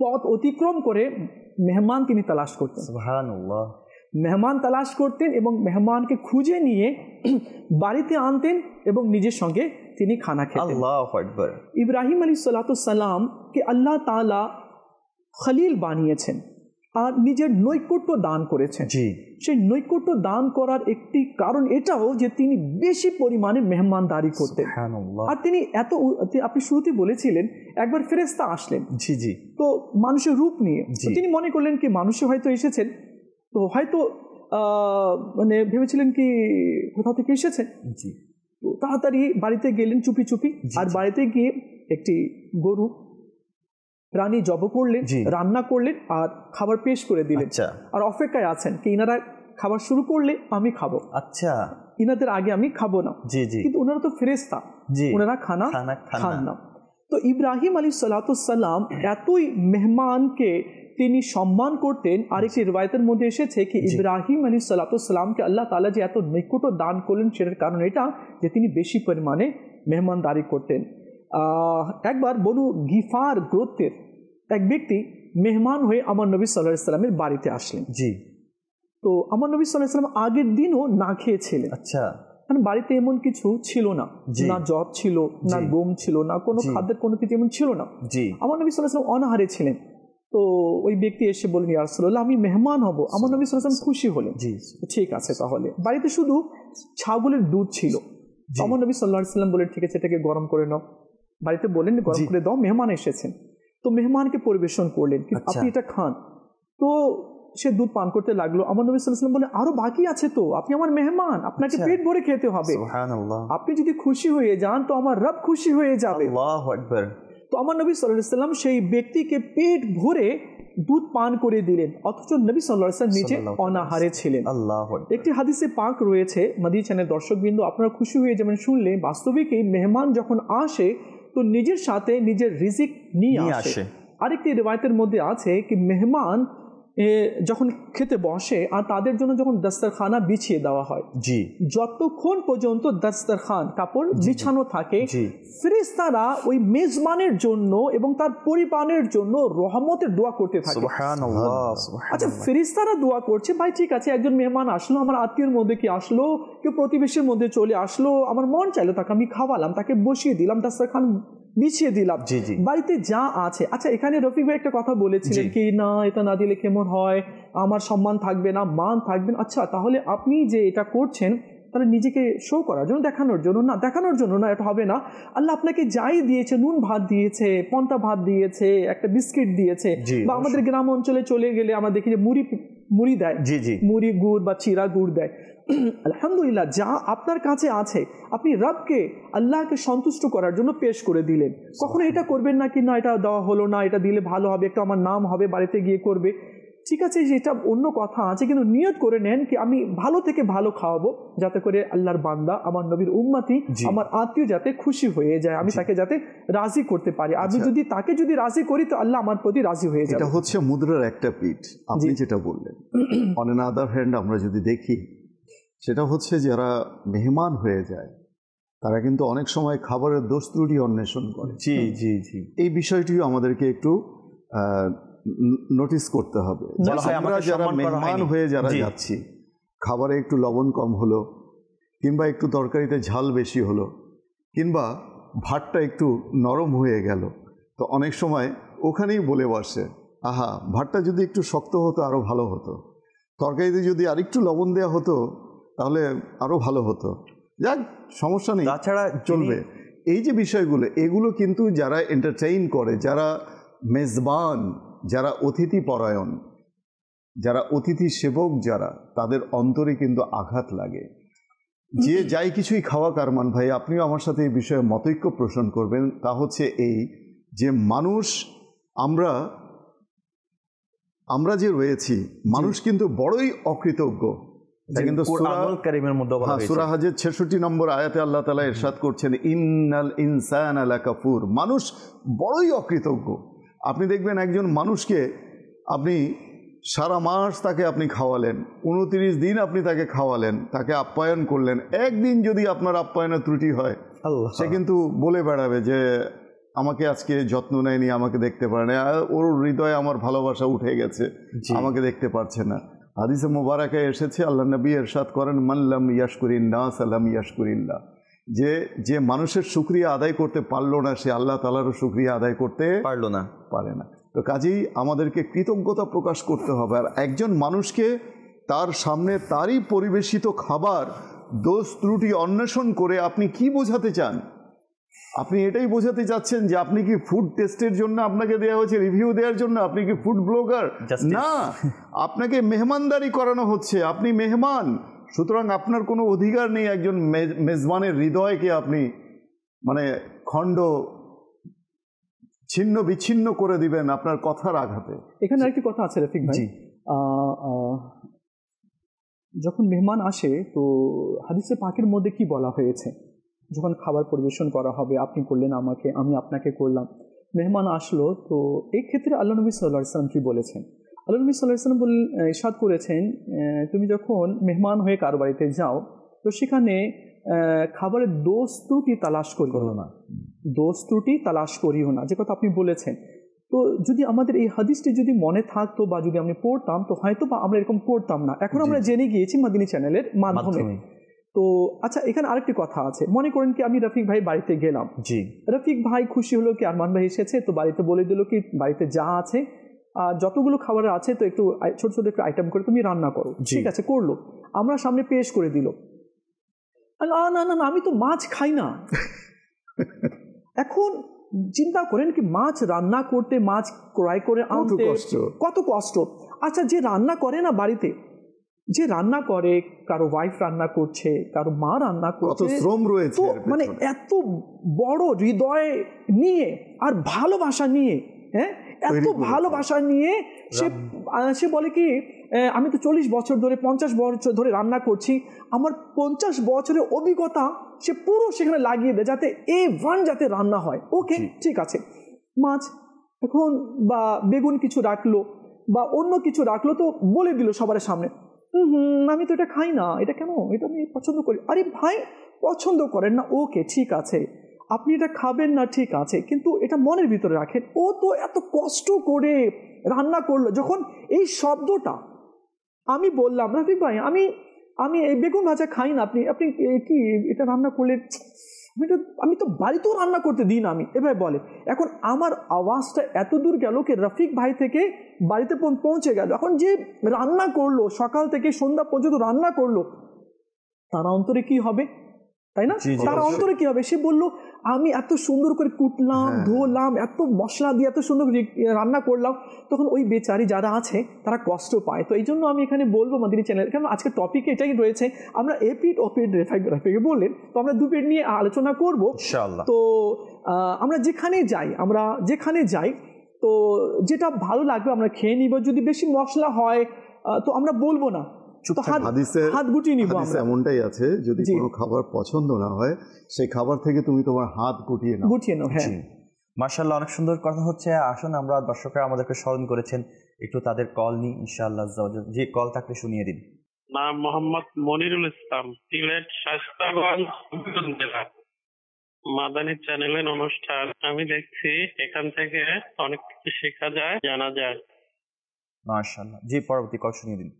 পথ অতিক্রম করে মেহমান তিনি তালাশ করতেন। সুবহানাল্লাহ। মেহমান তালাশ করতেন এবং মেহমানকে খুঁজে নিয়ে বাড়িতে আনতেন এবং নিজের সঙ্গে তিনি খানা খেতেন। আল্লাহু আকবার। ইব্রাহিম আলাইহিসসালামকে আল্লাহ তাআলা খলিল বানিয়েছেন আর নিজের নৈকট্য দান করেছেন। সেই নৈকট্য দান করার একটি কারণ এটাও যে তিনি বেশি পরিমাণে মেহমানদারি করতেন। আর তিনি আপনি শুরুতে বলেছিলেন একবার ফেরেশতা আসলেন, তো মানুষের রূপ নিয়ে। তিনি মনে করলেন কি মানুষে হয়তো এসেছেন, তো হয়তো মানে ভেবেছিলেন কি কোথাও থেকে এসেছেন। তো তাড়াতাড়ি বাড়িতে গেলেন চুপি চুপি, আর বাড়িতে গিয়ে একটি গরু প্রাণী জব করলেন, রান্না করলেন আর খাবার পেশ করে দিলেন। আর অপেক্ষায় আছেন কি ইনারা খাবার শুরু করলে আমি খাবো, আচ্ছা, ইনাদের আগে আমি খাবো না। জি জি, কিন্তু ওনারা তো ফেরেশতা, ওনারা খানা খান না। তো ইব্রাহিম আলাইহিস সালাম এতই মেহমানকে তিনি সম্মান করতেন। আরেকটি রিওয়ায়াতের মধ্যে এসেছে কি ইব্রাহিম আলাইহিস সালামকে আল্লাহ তাআলা যে এত নৈকট্য দান করলেন সেটার কারণ এটা যে তিনি বেশি পরিমাণে মেহমানদারি করতেন। একবার বনু গিফার গোত্রের এক ব্যক্তি মেহমান হয়ে আমার নবী সাল্লাল্লাহু আলাইহি সাল্লামের বাড়িতে আসলেন। জি, তো আমার নবী সাল্লাল্লাহু আলাইহি সাল্লাম আগের দিনও না খেয়েছিলেন। আচ্ছা, কারণ বাড়িতে এমন কিছু ছিল না, না জব ছিল, না গম ছিল, না কোনো খাদ্যের কোনো কিছু এমন ছিল না। আমার নবী সাল্লাল্লাহু আলাইহি সাল্লাম অনাহারে ছিলেন। তো ওই ব্যক্তি এসে বললেন, ইয়া রাসূলুল্লাহ, আমি মেহমান হব। আমার নবী সাল্লাল্লাহু আলাইহি সাল্লাম খুশি হলেন। ঠিক আছে, তাহলে বাড়িতে শুধু ছাগলের দুধ ছিল। আমার নবী সাল্লাল্লাহু আলাইহি সাল্লাম বলেন, ঠিক আছে, এটাকে গরম করে নাও। বাড়িতে বললেন গরম করে দাও, মেহমান এসেছেন। তো মেহমানকে পরিবেশন করলেন, আপনি এটা খান। তো সে দুধ পান করতে লাগলো। আমার নবী সাল্লাল্লাহু আলাইহি ওয়াসাল্লাম বললেন, আরো বাকি আছে তো, আপনি আমার মেহমান, আপনাকে পেট ভরে খেতে হবে। সুবহানাল্লাহ, আপনি যদি খুশি হয়ে যান তো আমার রব খুশি হয়ে যাবে। আল্লাহু আকবার। তো আমার নবী সাল্লাল্লাহু আলাইহি ওয়াসাল্লাম সেই ব্যক্তিকে পেট ভরে দুধ পান করে দিলেন, অথচ নবী সাল্লাল্লাহু আলাইহি ওয়াসাল্লাম নিজে অনাহারে ছিলেন। আল্লাহু আকবার। একটি হাদিসে পাক রয়েছে, মাদিনা চ্যানেল দর্শকবৃন্দ আপনারা খুশি হয়ে যাবেন শুনলে, বাস্তবিকই মেহমান যখন আসে তো নিজের সাথে নিজের রিজিক নিয়ে আসে। আরেকটি রিওয়ায়াতের মধ্যে আছে কি মেহমান যখন খেতে বসে আর তাদের জন্য যখন দস্তরখানা বিছিয়ে দেওয়া হয়, যতক্ষণ পর্যন্ত দস্তরখান কাপড় বিছানো থাকে, ফেরেশতারা ওই মেজবানের জন্য এবং তার পরিবারের জন্য রহমতের দোয়া করতে থাকে। সুবহানাল্লাহ। আচ্ছা, ফেরেশতারা দোয়া করছে, ভাই ঠিক আছে, একজন মেহমান আসলো, আমার আত্মীয়ের মধ্যে কি আসলো, কেউ প্রতিবেশীর মধ্যে চলে আসলো, আমার মন চাইলো তাকে আমি খাওয়ালাম, তাকে বসিয়ে দিলাম, দস্তরখান বিছিয়ে দিলাম, বাড়িতে যা আছে। আচ্ছা, এখানে রফিক ভাই একটা কথা বলেছিলেন কি, না এটা না দিলে কেমন হয়, আমার সম্মান থাকবে না, মান থাকবে না। আচ্ছা, তাহলে আপনি যে এটা করছেন তাহলে নিজেকে শো করার জন্য, দেখানোর জন্য না, দেখানোর জন্য না, এটা হবে না। আল্লাহ আপনাকে যাই দিয়েছে, নুন ভাত দিয়েছে, পন্তা ভাত দিয়েছে, একটা বিস্কিট দিয়েছে, বা আমাদের গ্রাম অঞ্চলে চলে গেলে আমরা দেখি যে মুড়ি দেয়, মুড়ি গুড় বা চিরা গুড় দেয়। আলহামদুলিল্লাহ, যা আপনার কাছে আছে আপনি রবকে, আল্লাহকে সন্তুষ্ট করার জন্য পেশ করে দিলেন। কখনো এটা করবেন না কি, না এটা দেওয়া হলো না, এটা দিলে ভালো হবে, একটা আমার নাম হবে, বাড়িতে গিয়ে করবে। ঠিক আছে, যেটা অন্য কথা আছে, কিন্তু নিয়ত করে নেন কি আমি ভালো থেকে ভালো খাওয়াবো, যাতে করে আল্লাহর বান্দা, আমার নবীর উম্মতি, আমার আত্মীয় যাতে খুশি হয়ে যায়, আমি তাকে যাতে রাজি করতে পারি। আমি যদি তাকে রাজি করি তো আল্লাহ আমার প্রতি রাজি হয়ে যায়। এটা হচ্ছে মুদ্রার একটা পিঠ, আপনি যেটা বললেন। অন অ্যান আদার হ্যান্ড আমরা যদি দেখি, সেটা হচ্ছে যারা মেহমান হয়ে যায় তারা কিন্তু অনেক সময় খাবারের দোষ ত্রুটি অন্বেষণ করে। এই বিষয়টিও আমাদেরকে একটু নোটিস করতে হবে। আমরা যারা মেহমান হয়ে যারা যাচ্ছি, খাবারে একটু লবণ কম হলো, কিংবা একটু তরকারিতে ঝাল বেশি হলো, কিংবা ভাতটা একটু নরম হয়ে গেল, তো অনেক সময় ওখানেই বলে বসে, আহা, ভাতটা যদি একটু শক্ত হতো আরও ভালো হতো, তরকারিতে যদি আরেকটু লবণ দেওয়া হতো তাহলে আরও ভালো হতো। যাক, সমস্যা নেই, তাছাড়া চলবে। এই যে বিষয়গুলো, এগুলো কিন্তু যারা এন্টারটেইন করে, যারা মেজবান, যারা অতিথি পরায়ণ, যারা অতিথি সেবক, যারা, তাদের অন্তরে কিন্তু আঘাত লাগে। যে যাই কিছুই খাওয়া কারমান, ভাই আপনিও আমার সাথে এই বিষয়ে মতৈক্য পোষণ করবেন। তা হচ্ছে এই যে মানুষ, আমরা যে রয়েছি, মানুষ কিন্তু বড়ই অকৃতজ্ঞ। কিন্তু সূরা হজের 66 নম্বর আয়াতে আল্লাহ তাআলা ইরশাদ করছেন, ইন্নাল ইনসানা লাকাফুর, মানুষ বড়ই অকৃতজ্ঞ। আপনি দেখবেন একজন মানুষকে আপনি সারা মাস তাকে আপনি খাওয়ালেন, 29 দিন আপনি তাকে খাওয়ালেন, তাকে আপ্যায়ন করলেন, একদিন যদি আপনার আপ্যায়নের ত্রুটি হয়, সে কিন্তু বলে বেড়াবে যে আমাকে আজকে যত্ন নেয়নি, আমাকে দেখতে পারে না, ওর হৃদয়ে আমার ভালোবাসা উঠে গেছে, আমাকে দেখতে পারছে না। হাদিসে মোবারকে এসেছে, আল্লাহ নবী ইরশাদ করেন, মান লাম ইয়াশকুরিন নাস লাম ইয়াশকুরিল্লাহ, যে মানুষের শুকরিয়া আদায় করতে পারলো না, সে আল্লাহ তাআলারও শুকরিয়া আদায় করতে পারে না। তো কাজেই আমাদেরকে কৃতজ্ঞতা প্রকাশ করতে হবে। আর একজন মানুষকে তার সামনে তারই পরিবেশিত খাবার দোষ ত্রুটি অন্বেষণ করে আপনি কি বোঝাতে চান? আপনি এটাই বোঝাতে চাচ্ছেন যে আপনি কি ফুড টেস্টের জন্য আপনাকে দেওয়া হয়েছে, রিভিউ দেওয়ার জন্য? আপনি কি ফুড ব্লগার? না, আপনাকে মেহমানদারি করানো হচ্ছে, আপনি মেহমান। সুতরাং আপনার কোনো অধিকার নেই একজন মেজবানের হৃদয়কে আপনি ছিন্ন বিচ্ছিন্ন করে দিবেন আপনার কথার আঘাতে। এখানে আরেকটি কথা আছে রফিক ভাই, যখন মেহমান আসে তো হাদিসে পাকের মধ্যে কি বলা হয়েছে, যখন খাবার পরিবেশন করা হবে, আপনি করলেন আমাকে, আমি আপনাকে করলাম, মেহমান আসলো, তো এই ক্ষেত্রে আল্লাহ নবী সাল্লাল্লাহু আলাইহি ওয়াসাল্লাম কি বলেছেন? আল্লাহ নবী সাল্লাল্লাহু আলাইহি ওয়াসাল্লাম ইরশাদ করেছেন, তুমি যখন মেহমান হয়ে কারো বাড়িতে যাও তো সেখানে খাবারের দোষ ত্রুটি তালাশ করিও না, দোষ ত্রুটি তালাশ করিও না, যে কথা আপনি বলেছেন। তো যদি আমাদের এই হাদিসটি যদি মনে থাকতো বা যদি আমি পড়তাম তো হয়তো বা আমরা এরকম করতাম না। এখন আমরা জেনে গিয়েছি মাদিনী চ্যানেলের মাধ্যমে। তো আচ্ছা, এখানে আরেকটি কথা আছে। মনে করেন কি আমি রফিক ভাই বাড়িতে গেলাম, জি, রফিক ভাই খুশি হলো কি আরমান ভাই এসেছে, তো বাড়িতে বলে দিল কি বাড়িতে যা আছে যতগুলো খাবার আছে তো একটু ছোট ছোট একটু আইটেম করে তুমি রান্না করো, ঠিক আছে, করলো, আমরা সামনে পেশ করে দিল, না না না আমি তো মাছ খাই না। এখন চিন্তা করেন কি মাছ রান্না করতে, মাছ ক্রয় করে আনতে কত কষ্ট। আচ্ছা, যে রান্না করে না বাড়িতে, যে রান্না করে, কারো ওয়াইফ রান্না করছে, কারো মা রান্না করছে, শ্রম রয়েছে, তো মানে এত বড় হৃদয় নিয়ে আর ভালোবাসা নিয়ে, হ্যাঁ এত ভালোবাসা নিয়ে সে বলে কি আমি তো 40 বছর ধরে 50 বছর ধরে রান্না করছি, আমার 50 বছরের অভিজ্ঞতা সে পুরো সেখানে লাগিয়ে দেয় যাতে A1 যাতে রান্না হয়। ওকে, ঠিক আছে, মাছ এখন বা বেগুন কিছু রাখলো বা অন্য কিছু রাখলো, তো বলে দিল সবার সামনে, আমি তো এটা খাই না, এটা কেন, এটা আমি পছন্দ করি। আরে ভাই, পছন্দ করেন না, ওকে ঠিক আছে, আপনি এটা খাবেন না, ঠিক আছে, কিন্তু এটা মনের ভিতরে রাখেন, ও তো এত কষ্ট করে রান্না করলো। যখন এই শব্দটা আমি বললাম, রফিক ভাই আমি এই বেগুন ভাজা খাই না, আপনি আপনি কি এটা রান্না করলেন, আমি তো বাড়িতেও রান্না করতে দিই না, আমি এভাবে বলে। এখন আমার আওয়াজটা এত দূর গেল কি রফিক ভাই থেকে বাড়িতে পৌঁছে গেল। এখন যে রান্না করলো, সকাল থেকে সন্ধ্যা পর্যন্ত রান্না করলো, তার অন্তরে কি হবে, তাই না? তার অন্তরে কি হবে? সে বললো আমি এত সুন্দর করে কুটলাম, ধোলাম, এত মশলা দিয়ে এত সুন্দর রান্না করলাম, তখন ওই বেচারি যারা আছে তারা কষ্ট পায়। তো এই জন্য আমি এখানে বলবো মাদিনী চ্যানেল, কারণ আজকে টপিক এটাই রয়েছে, আমরা এপিড ওপিড রেফাইকে বললেন, তো আমরা দুপিড নিয়ে আলোচনা করবো। তো আমরা যেখানে যাই তো যেটা ভালো লাগবে আমরা খেয়ে নিব, যদি বেশি মশলা হয় তো আমরা বলবো না, হাত গুটিয়ে নিব। এমনটাই আছে, যদি কোনো খাবার পছন্দ না হয় সেই খাবার থেকে তুমি তোমার হাত গুটিয়ে নাও। হ্যাঁ, মাশাআল্লাহ, অনেক সুন্দর কথা হচ্ছে। আসুন, আমরা দর্শকরা আমাদেরকে স্মরণ করেছেন, একটু তাদের কল নিই ইনশাআল্লাহ। যে কল থাকলে শুনিয়ে দিন। নাম মোহাম্মদ মনিরুল ইসলাম, সিলেট শাস্তাগঞ্জ জেলা। মাদানী চ্যানেলের অনুষ্ঠান আমি দেখছি, এখান থেকে অনেক কিছু শেখা যায়, জানা যায়। মাশাআল্লাহ, জি, পরবর্তী কল শুনিয়ে দিন।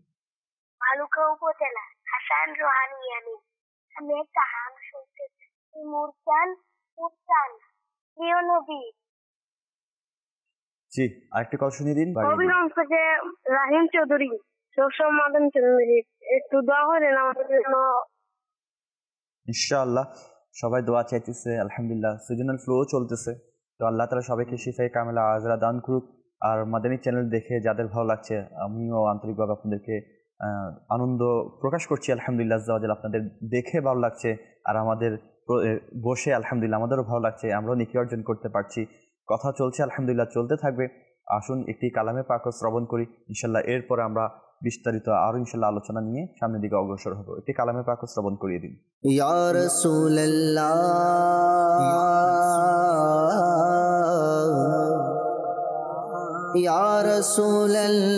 ভালুকা উপজেলা, হাসান রোহানি আমি। আমি একটা হাম শুনতেছি, মুরজান মুরজান প্রিয় নবী। জি, আরেকটা কল শুনিয়ে দিন। অবিরাম থেকে রাহিম চৌধুরী, সবসময় মাদানী চ্যানেল, একটু দোয়া করেন আমাদের জন্য। ইনশাআল্লাহ, সবাই দোয়া চাইতেছে, আলহামদুলিল্লাহ সিজনাল ফ্লো চলতেছে, তো আল্লাহ তাআলা সবাইকে শিফায়ে কামিলা আজরা দান করুক। আর মাদানী চ্যানেল দেখে যাদের ভালো লাগছে, আমিও আন্তরিকভাবে আপনাদেরকে আনন্দ প্রকাশ করছি, আলহামদুলিল্লাহ আজ্জাওয়াজাল, আপনাদের দেখে ভালো লাগছে, আর আমাদের বসে আলহামদুলিল্লাহ আমাদেরও ভালো লাগছে, আমরাও নেকি অর্জন করতে পারছি। কথা চলছে, আলহামদুলিল্লাহ চলতে থাকবে। আসুন একটি কালামে পাক শ্রবণ করি, ইনশাল্লাহ এরপরে আমরা বিস্তারিত আরো ইনশাল্লাহ আলোচনা নিয়ে সামনের দিকে অগ্রসর হব। একটি কালামে পাক শ্রবণ করিয়ে দিন। ইয়া রাসূলুল্লাহ, ইয়া রাসূলুল্লাহ,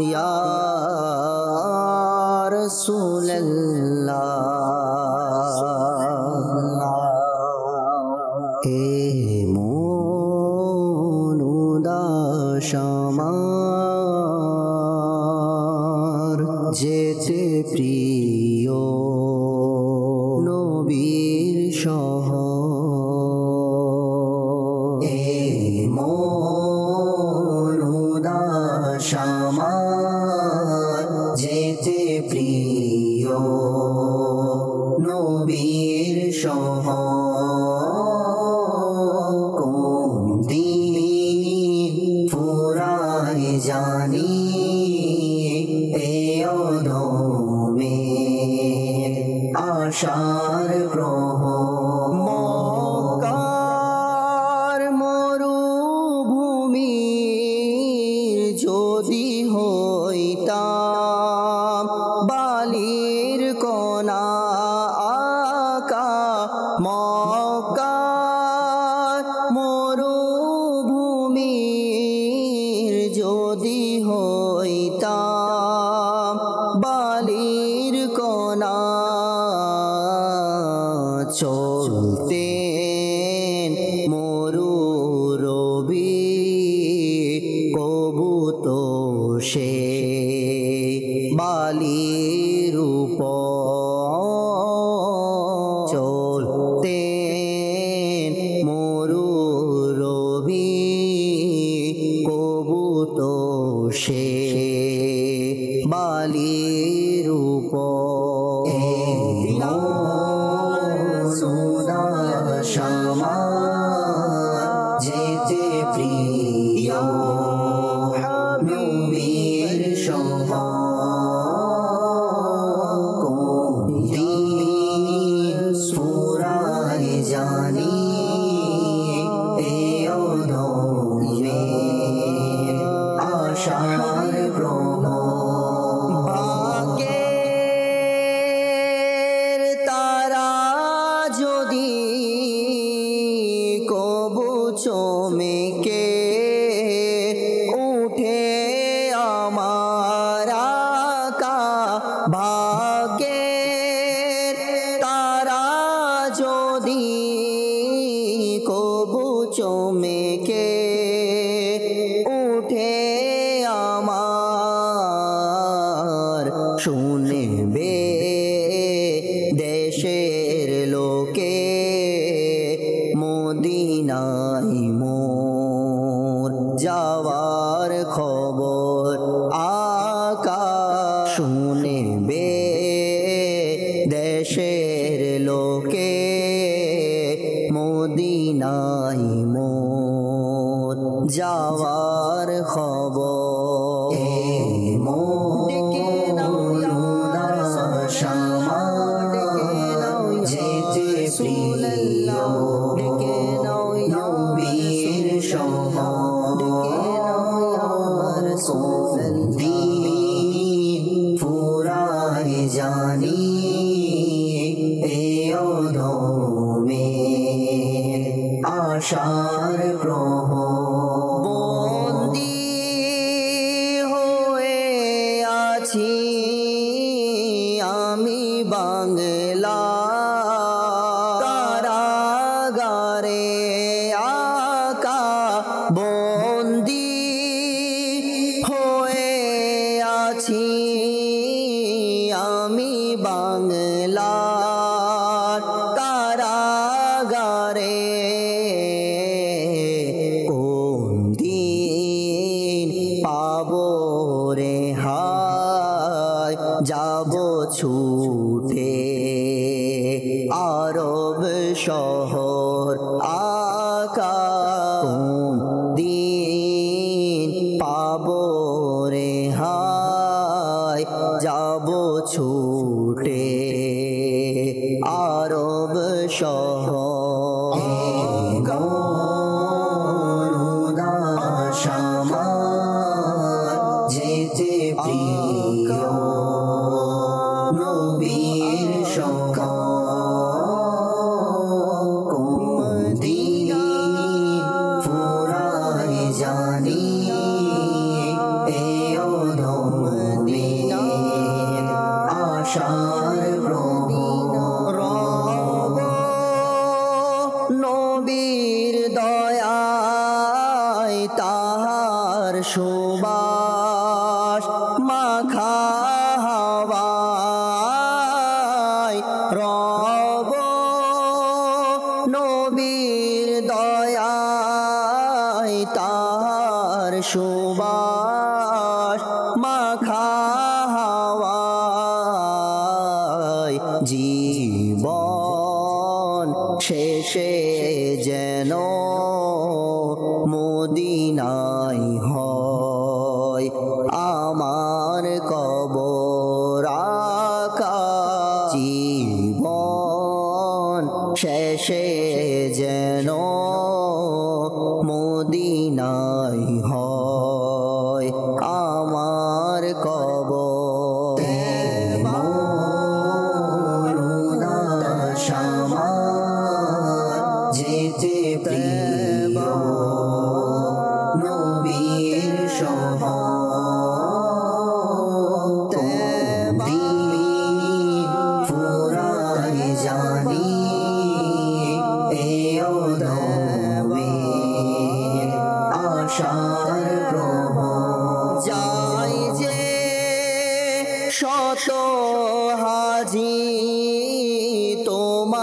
ইয়া রাসূলুল্লাহ, এ মন উদাস আমার, যেতে প্রিয় নবীর শহর। এ মন উদাস আমার, যেতে প্রিয় নবীর শহর। কোন দিন ফুরায় জানি এ অদমে আশার প্রহর। মক্কার মক্কার মরুভূমির যদি হইতাম বালির কণা চলতেন মরু রবি কবুত সে বালির উপর চলতেন মরু রবি কবুত সে বালির উপর সোনা শ্যামা যেতে প্রিয় নবীর দিন ফুরায় জানি আশার প্রভু ভাগ্যের তারা যদি কবু চমকে উঠে আমার আকা ভাগ্যের তারা যদি কবু চমকে উঠে আমার শুনবে দেশের লোকে মদিনায় মোর যাওয়ার খবর আকা শুনবে দেশের লোকে মদিনায় মোর যাওয়ার খবর শ্যামা যেতে প্রিয় নবীর দিন ফুরায় জানি আশার প্রহ বন্দি হয়ে আছি আমি বাংলা কারাগারে আকা বন্দি হয়ে আছি আমি বাংলা কারাগারে কোন দিন পাবো রে হায় যাব ছুটে আরব শহর আকা কোন দিন পাবো রে হায় যাব ছুটে আরব শহর শ্যামা যেতে প্রিয় নবীর দিন ফুরায় জানি আশার রব নবীর দয়ায় তাহার সুবাস মাখা হাওয়ায় রব নবীর দয়ায় তাহার সুবাস মাখা হাওয়ায় জীবন শেষে যেন মদিনায় হয় আমার কবর আকা জীবন শেষে যেন মদিনায় হয় আমার কবর শ্যামা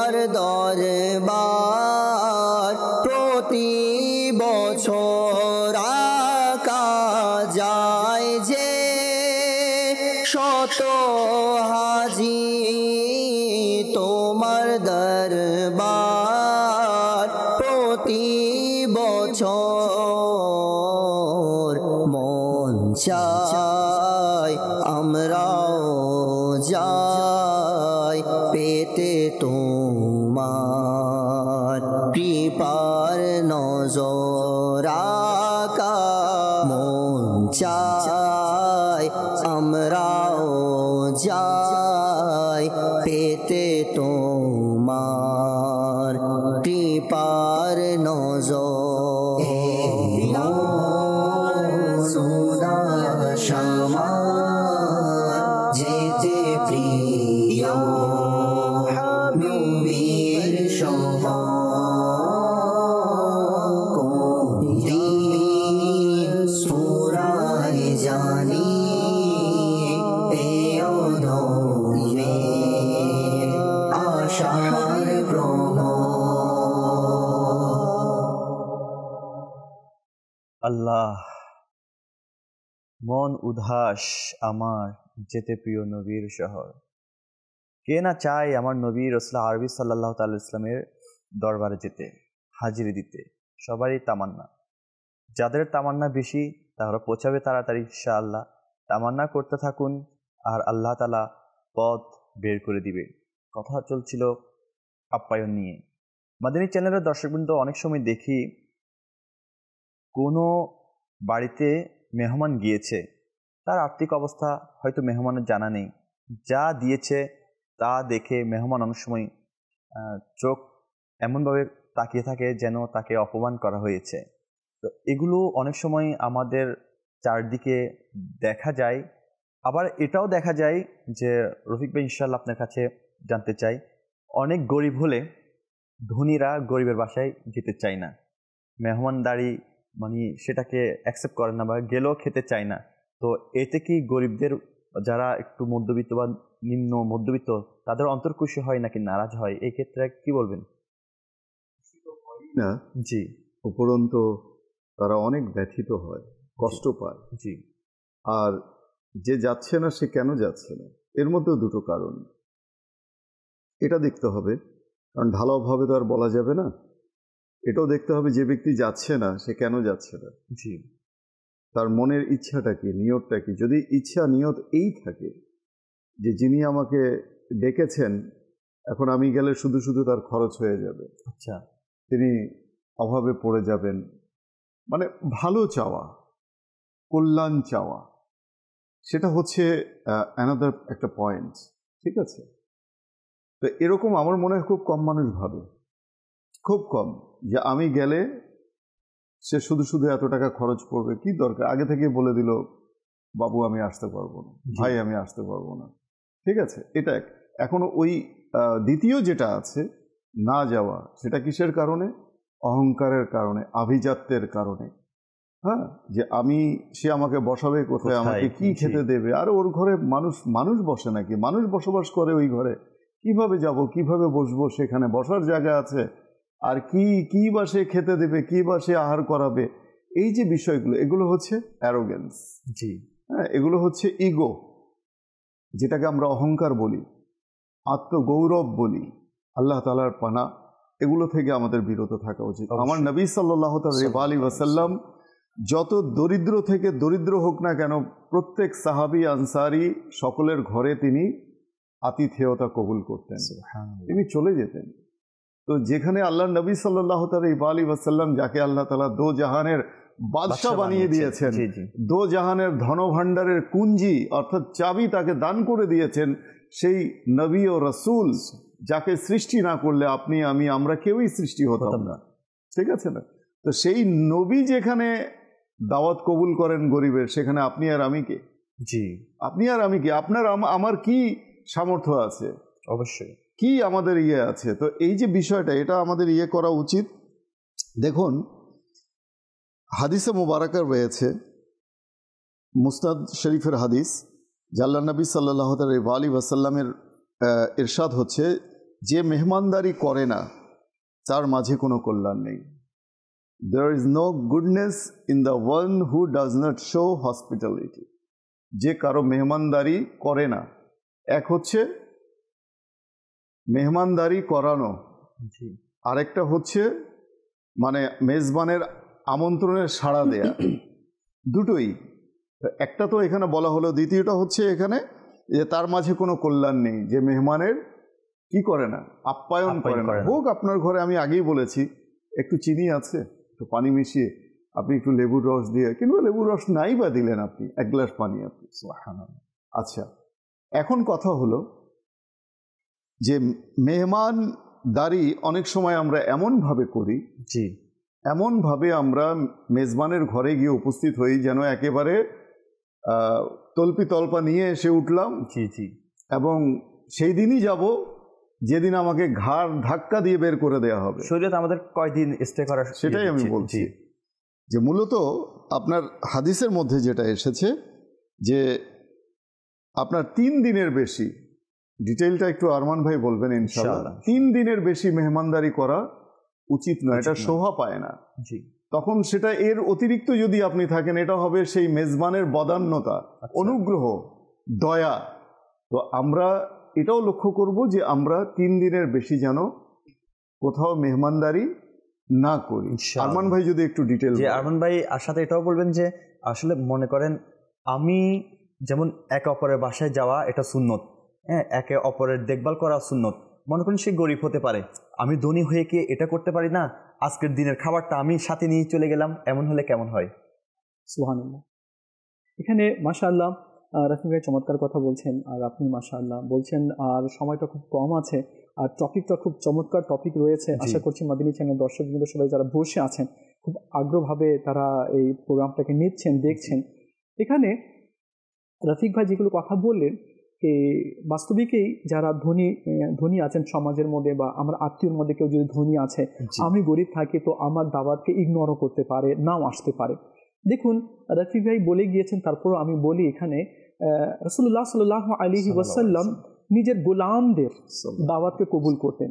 তোমার দরবার প্রতি বছর আকা যায় যে শত হাজি তোমার দরবার প্রতি বছর মন চায় আমরাও যাই পেতে তোমার কৃপার নজর আকা মন চায় আমরাও যাই পেতে তোমার কৃপার নজর শ্যামা যেতে প্রিয় নবীর সভা কোনদিন ফুরায় জানি আশার প্রভা। আল্লাহ, মন উদাস আমার যেতে প্রিয় নবীর শহর। কে না চায় আমার নবী রাসূল আরবি সাল্লাল্লাহু তাআলা ইসলামের দরবারে যেতে, হাজিরি দিতে, সবারই তামান্না। যাদের তামান্না বেশি তারা পৌঁছাবে তাড়াতাড়ি ইনশাআল্লাহ। তামান্না করতে থাকুন আর আল্লাহ তাআলা পথ বের করে দিবে। কথা চলছিল আপ্যায়ন নিয়ে। মাদানী চ্যানেলের দর্শকবৃন্দ, অনেক সময় দেখি কোনো বাড়িতে মেহমান গিয়েছে, তার আর্থিক অবস্থা হয়তো মেহমানের জানা নেই, যা দিয়েছে তা দেখে মেহমান অনেক সময় চোখ এমনভাবে তাকিয়ে থাকে যেন তাকে অপমান করা হয়েছে। তো এগুলো অনেক সময় আমাদের চারদিকে দেখা যায়। আবার এটাও দেখা যায় যে রফিক ভাই, ইনশাআল্লাহ আপনার কাছে জানতে চাই, অনেক গরিব হলে ধনীরা গরিবের বাসায় যেতে চায় না, মেহমানদারি মানে সেটাকে অ্যাকসেপ্ট করে না বা গেলেও খেতে চায় না। তো এতে কি গরিবদের, যারা একটু মধ্যবিত্ত বা নিম্ন মধ্যবিত্ত, তাদের অন্তর্কুশি হয় নাকি নারাজ হয়? এই ক্ষেত্রে কি বলবেন? না জি, উপরন্তু তারা অনেক ব্যথিত হয়, কষ্ট পায়। জি। আর যে যাচ্ছে না সে কেন যাচ্ছে না, এর মধ্যেও দুটো কারণ। এটা দেখতে হবে, কারণ ঢালাওভাবে তো আর বলা যাবে না। এটাও দেখতে হবে যে ব্যক্তি যাচ্ছে না সে কেন যাচ্ছে না। জি। তার মনের ইচ্ছাটা কি, নিয়তটা কি। যদি ইচ্ছা নিয়ত এই থাকে যে যিনি আমাকে ডেকেছেন, এখন আমি গেলে শুধু শুধু তার খরচ হয়ে যাবে, আচ্ছা, তিনি অভাবে পড়ে যাবেন, মানে ভালো চাওয়া, কল্যাণ চাওয়া, সেটা হচ্ছে অ্যানাদার একটা পয়েন্ট। ঠিক আছে? তো এরকম আমার মনে হয় খুব কম মানুষ ভাবে, খুব কম, যে আমি গেলে সে শুধু শুধু এত টাকা খরচ করবে, কি দরকার। আগে থেকে বলে দিল, বাবু আমি আসতে পারবো না, ভাই আমি আসতে পারবো না। ঠিক আছে, এটা এখনো ওই দ্বিতীয় যেটা আছে না যাওয়া, সেটা কিসের কারণে? অহংকারের কারণে, আভিজাত্যের কারণে। হ্যাঁ, যে আমি, সে আমাকে বসাবে কোথায়, আমাকে কি খেতে দেবে, আর ওর ঘরে মানুষ বসে নাকি? মানুষ বসবাস করে ওই ঘরে, কিভাবে যাব, কিভাবে বসবো, সেখানে বসার জায়গা আছে, আর কি বা সে খেতে দেবে, কি বা সে আহার করাবে। এই যে বিষয়গুলো, এগুলো হচ্ছে অ্যারোগেন্স। জি। হ্যাঁ, এগুলো হচ্ছে ইগো, যেটাকে আমরা অহংকার বলি, আত্মগৌরব বলি। আল্লাহ তাআলার পানা, এগুলো থেকে আমাদের বিরত থাকা উচিত। আমার নবী সাল্লাল্লাহু আলাইহি ওয়াসাল্লাম যত দরিদ্র থেকে দরিদ্র হোক না কেন, প্রত্যেক সাহাবী আনসারি সকলের ঘরে তিনি আতিথেয়তা কবুল করতেন, তিনি চলে যেতেন। তো যেখানে আল্লাহ নবী সাল্লাল্লাহু আলাইহি ওয়াসাল্লাম, যাকে আল্লাহ তাআলা দো জাহানের বাদশাহ বানিয়ে দিয়েছেন, দো জাহানের ধনভাণ্ডারের কুঞ্জি অর্থাৎ চাবি তাকে দান করে দিয়েছেন, সেই নবী ও রাসূল যাকে সৃষ্টি না করলে আপনি আমি আমরা কেউই সৃষ্টি হতাম না। ঠিক আছে না? তো সেই নবী যেখানে দাওয়াত কবুল করেন গরিবের, সেখানে আপনি আর আমি কে? জি, আপনি আর আমি কি? আপনার আমার কি সামর্থ্য আছে? অবশ্যই কি আমাদের ইয়ে আছে? তো এই যে বিষয়টা, এটা আমাদের ইয়ে করা উচিত। দেখুন, হাদিসে মুবারাকা রয়েছে, মুসনাদ শরীফের হাদিস, যে আল্লাহ নবী সাল্লাল্লাহু আলাইহি ওয়াসাল্লামের ইরশাদ হচ্ছে যে মেহমানদারি করে না তার মাঝে কোনো কল্যাণ নেই। There is no goodness in the one who does not show hospitality. যে কারো মেহমানদারি করে না, এক হচ্ছে মেহমানদারি করানো, আরেকটা হচ্ছে মানে মেজবানের আমন্ত্রণের সাড়া দেয়া, দুটোই। একটা তো এখানে বলা হলো, দ্বিতীয়টা হচ্ছে এখানে যে তার মাঝে কোনো কল্যাণ নেই, যে মেহমানের কি করে না, আপ্যায়ন করে না। হোক আপনার ঘরে, আমি আগেই বলেছি, একটু চিনি আছে, একটু পানি মিশিয়ে আপনি একটু লেবুর রস দিয়ে, কিংবা লেবুর রস নাই বা দিলেন আপনি, এক গ্লাস পানি আপনি। আচ্ছা, এখন কথা হলো যে মেহমানদারি অনেক সময় আমরা এমনভাবে করি, এমনভাবে আমরা মেজবানের ঘরে গিয়ে উপস্থিত হই যেন একেবারে তল্পি তল্পা নিয়ে এসে উঠলাম, এবং সেই দিনই যাব যেদিন আমাকে ঘাড় ধাক্কা দিয়ে বের করে দেওয়া হবে। শরীয়ত আমাদের কয়দিন স্টে করার, সেটাই আমি বলছি, যে মূলত আপনার হাদিসের মধ্যে যেটা এসেছে যে আপনার 3 দিনের বেশি, ডিটেইলটা একটু আরমান ভাই বলবেন ইনশাআল্লাহ, 3 দিনের বেশি মেহমানদারি করা উচিত নয়, এটা শোভা পায় না। তখন সেটা এর অতিরিক্ত যদি আপনি থাকেন, এটা হবে সেই মেজবানের বদান্যতা, অনুগ্রহ, দয়া। তো আমরা এটাও লক্ষ্য করব যে আমরা 3 দিনের বেশি যেন কোথাও মেহমানদারি না করি। আরমান ভাই যদি একটু ডিটেল। আরমান ভাই আর সাথে এটাও বলবেন যে আসলে মনে করেন আমি যেমন একে অপরের বাসায় যাওয়া এটা সুন্নত, হ্যাঁ, একে অপরের দেখভাল করা সুন্নত। মনে করেন সে গরিব হতে পারে, আমি ধনী হয়ে কি এটা করতে পারি না, আজকের দিনের খাবারটা আমি সাথে নিয়ে চলে গেলাম, এমন হলে কেমন হয়? সুবহানাল্লাহ। এখানে মাশাআল্লাহ রাফি ভাই চমৎকার কথা বলছেন, আর আপনি মাশাআল্লাহ বলছেন, আর সময়টা খুব কম আছে, আর টপিকটা খুব চমৎকার টপিক রয়েছে। আশা করছি মাদিনী চ্যানেল দর্শকবৃন্দ সবাই যারা বসে আছেন খুব আগ্রহভাবে তারা এই প্রোগ্রামটাকে নিচ্ছেন, দেখছেন। এখানে রফিক ভাই যেগুলো কথা বললেন, বাস্তবিকই যারা ধনী আছেন সমাজের মধ্যে, বা আমার আত্মীয়র মধ্যে কেউ যদি ধনী আছে, আমি গরিব থাকি, তো আমার দাওয়াতকে ইগনোরও করতে পারে, নাও আসতে পারে। দেখুন রফিক ভাই বলে গিয়েছেন, তারপরও আমি বলি, এখানে রাসূলুল্লাহ সাল্লাল্লাহু আলাইহি ওয়াসাল্লাম নিজের গোলামদের দাওয়াতকে কবুল করতেন।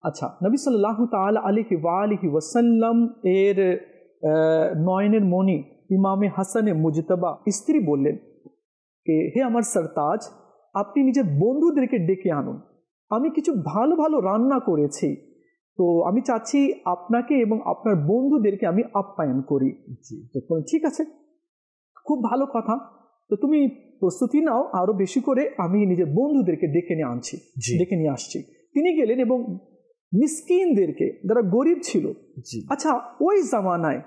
আচ্ছা, নবী সাল্লাল্লাহু তাআলা আলাইহি ওয়াসাল্লাম এর নয়নের মণি ইমামে হাসানে মুজতবা স্ত্রী বললেন, হে আমার সরতাজ, আপনি নিজের বন্ধুদেরকে ডেকে আনুন, আমি কিছু ভালো ভালো রান্না করেছি, তো আমি চাচ্ছি আপনাকে এবং আপনার বন্ধুদেরকে আমি আপ্যায়ন করি। ঠিক আছে, খুব ভালো কথা, তো তুমি প্রস্তুতি নাও আরো বেশি করে, আমি নিজের বন্ধুদেরকে ডেকে নিয়ে আসছি। তিনি গেলেন এবং মিসকিনদেরকে, যারা গরিব ছিল, আচ্ছা ওই জামানায়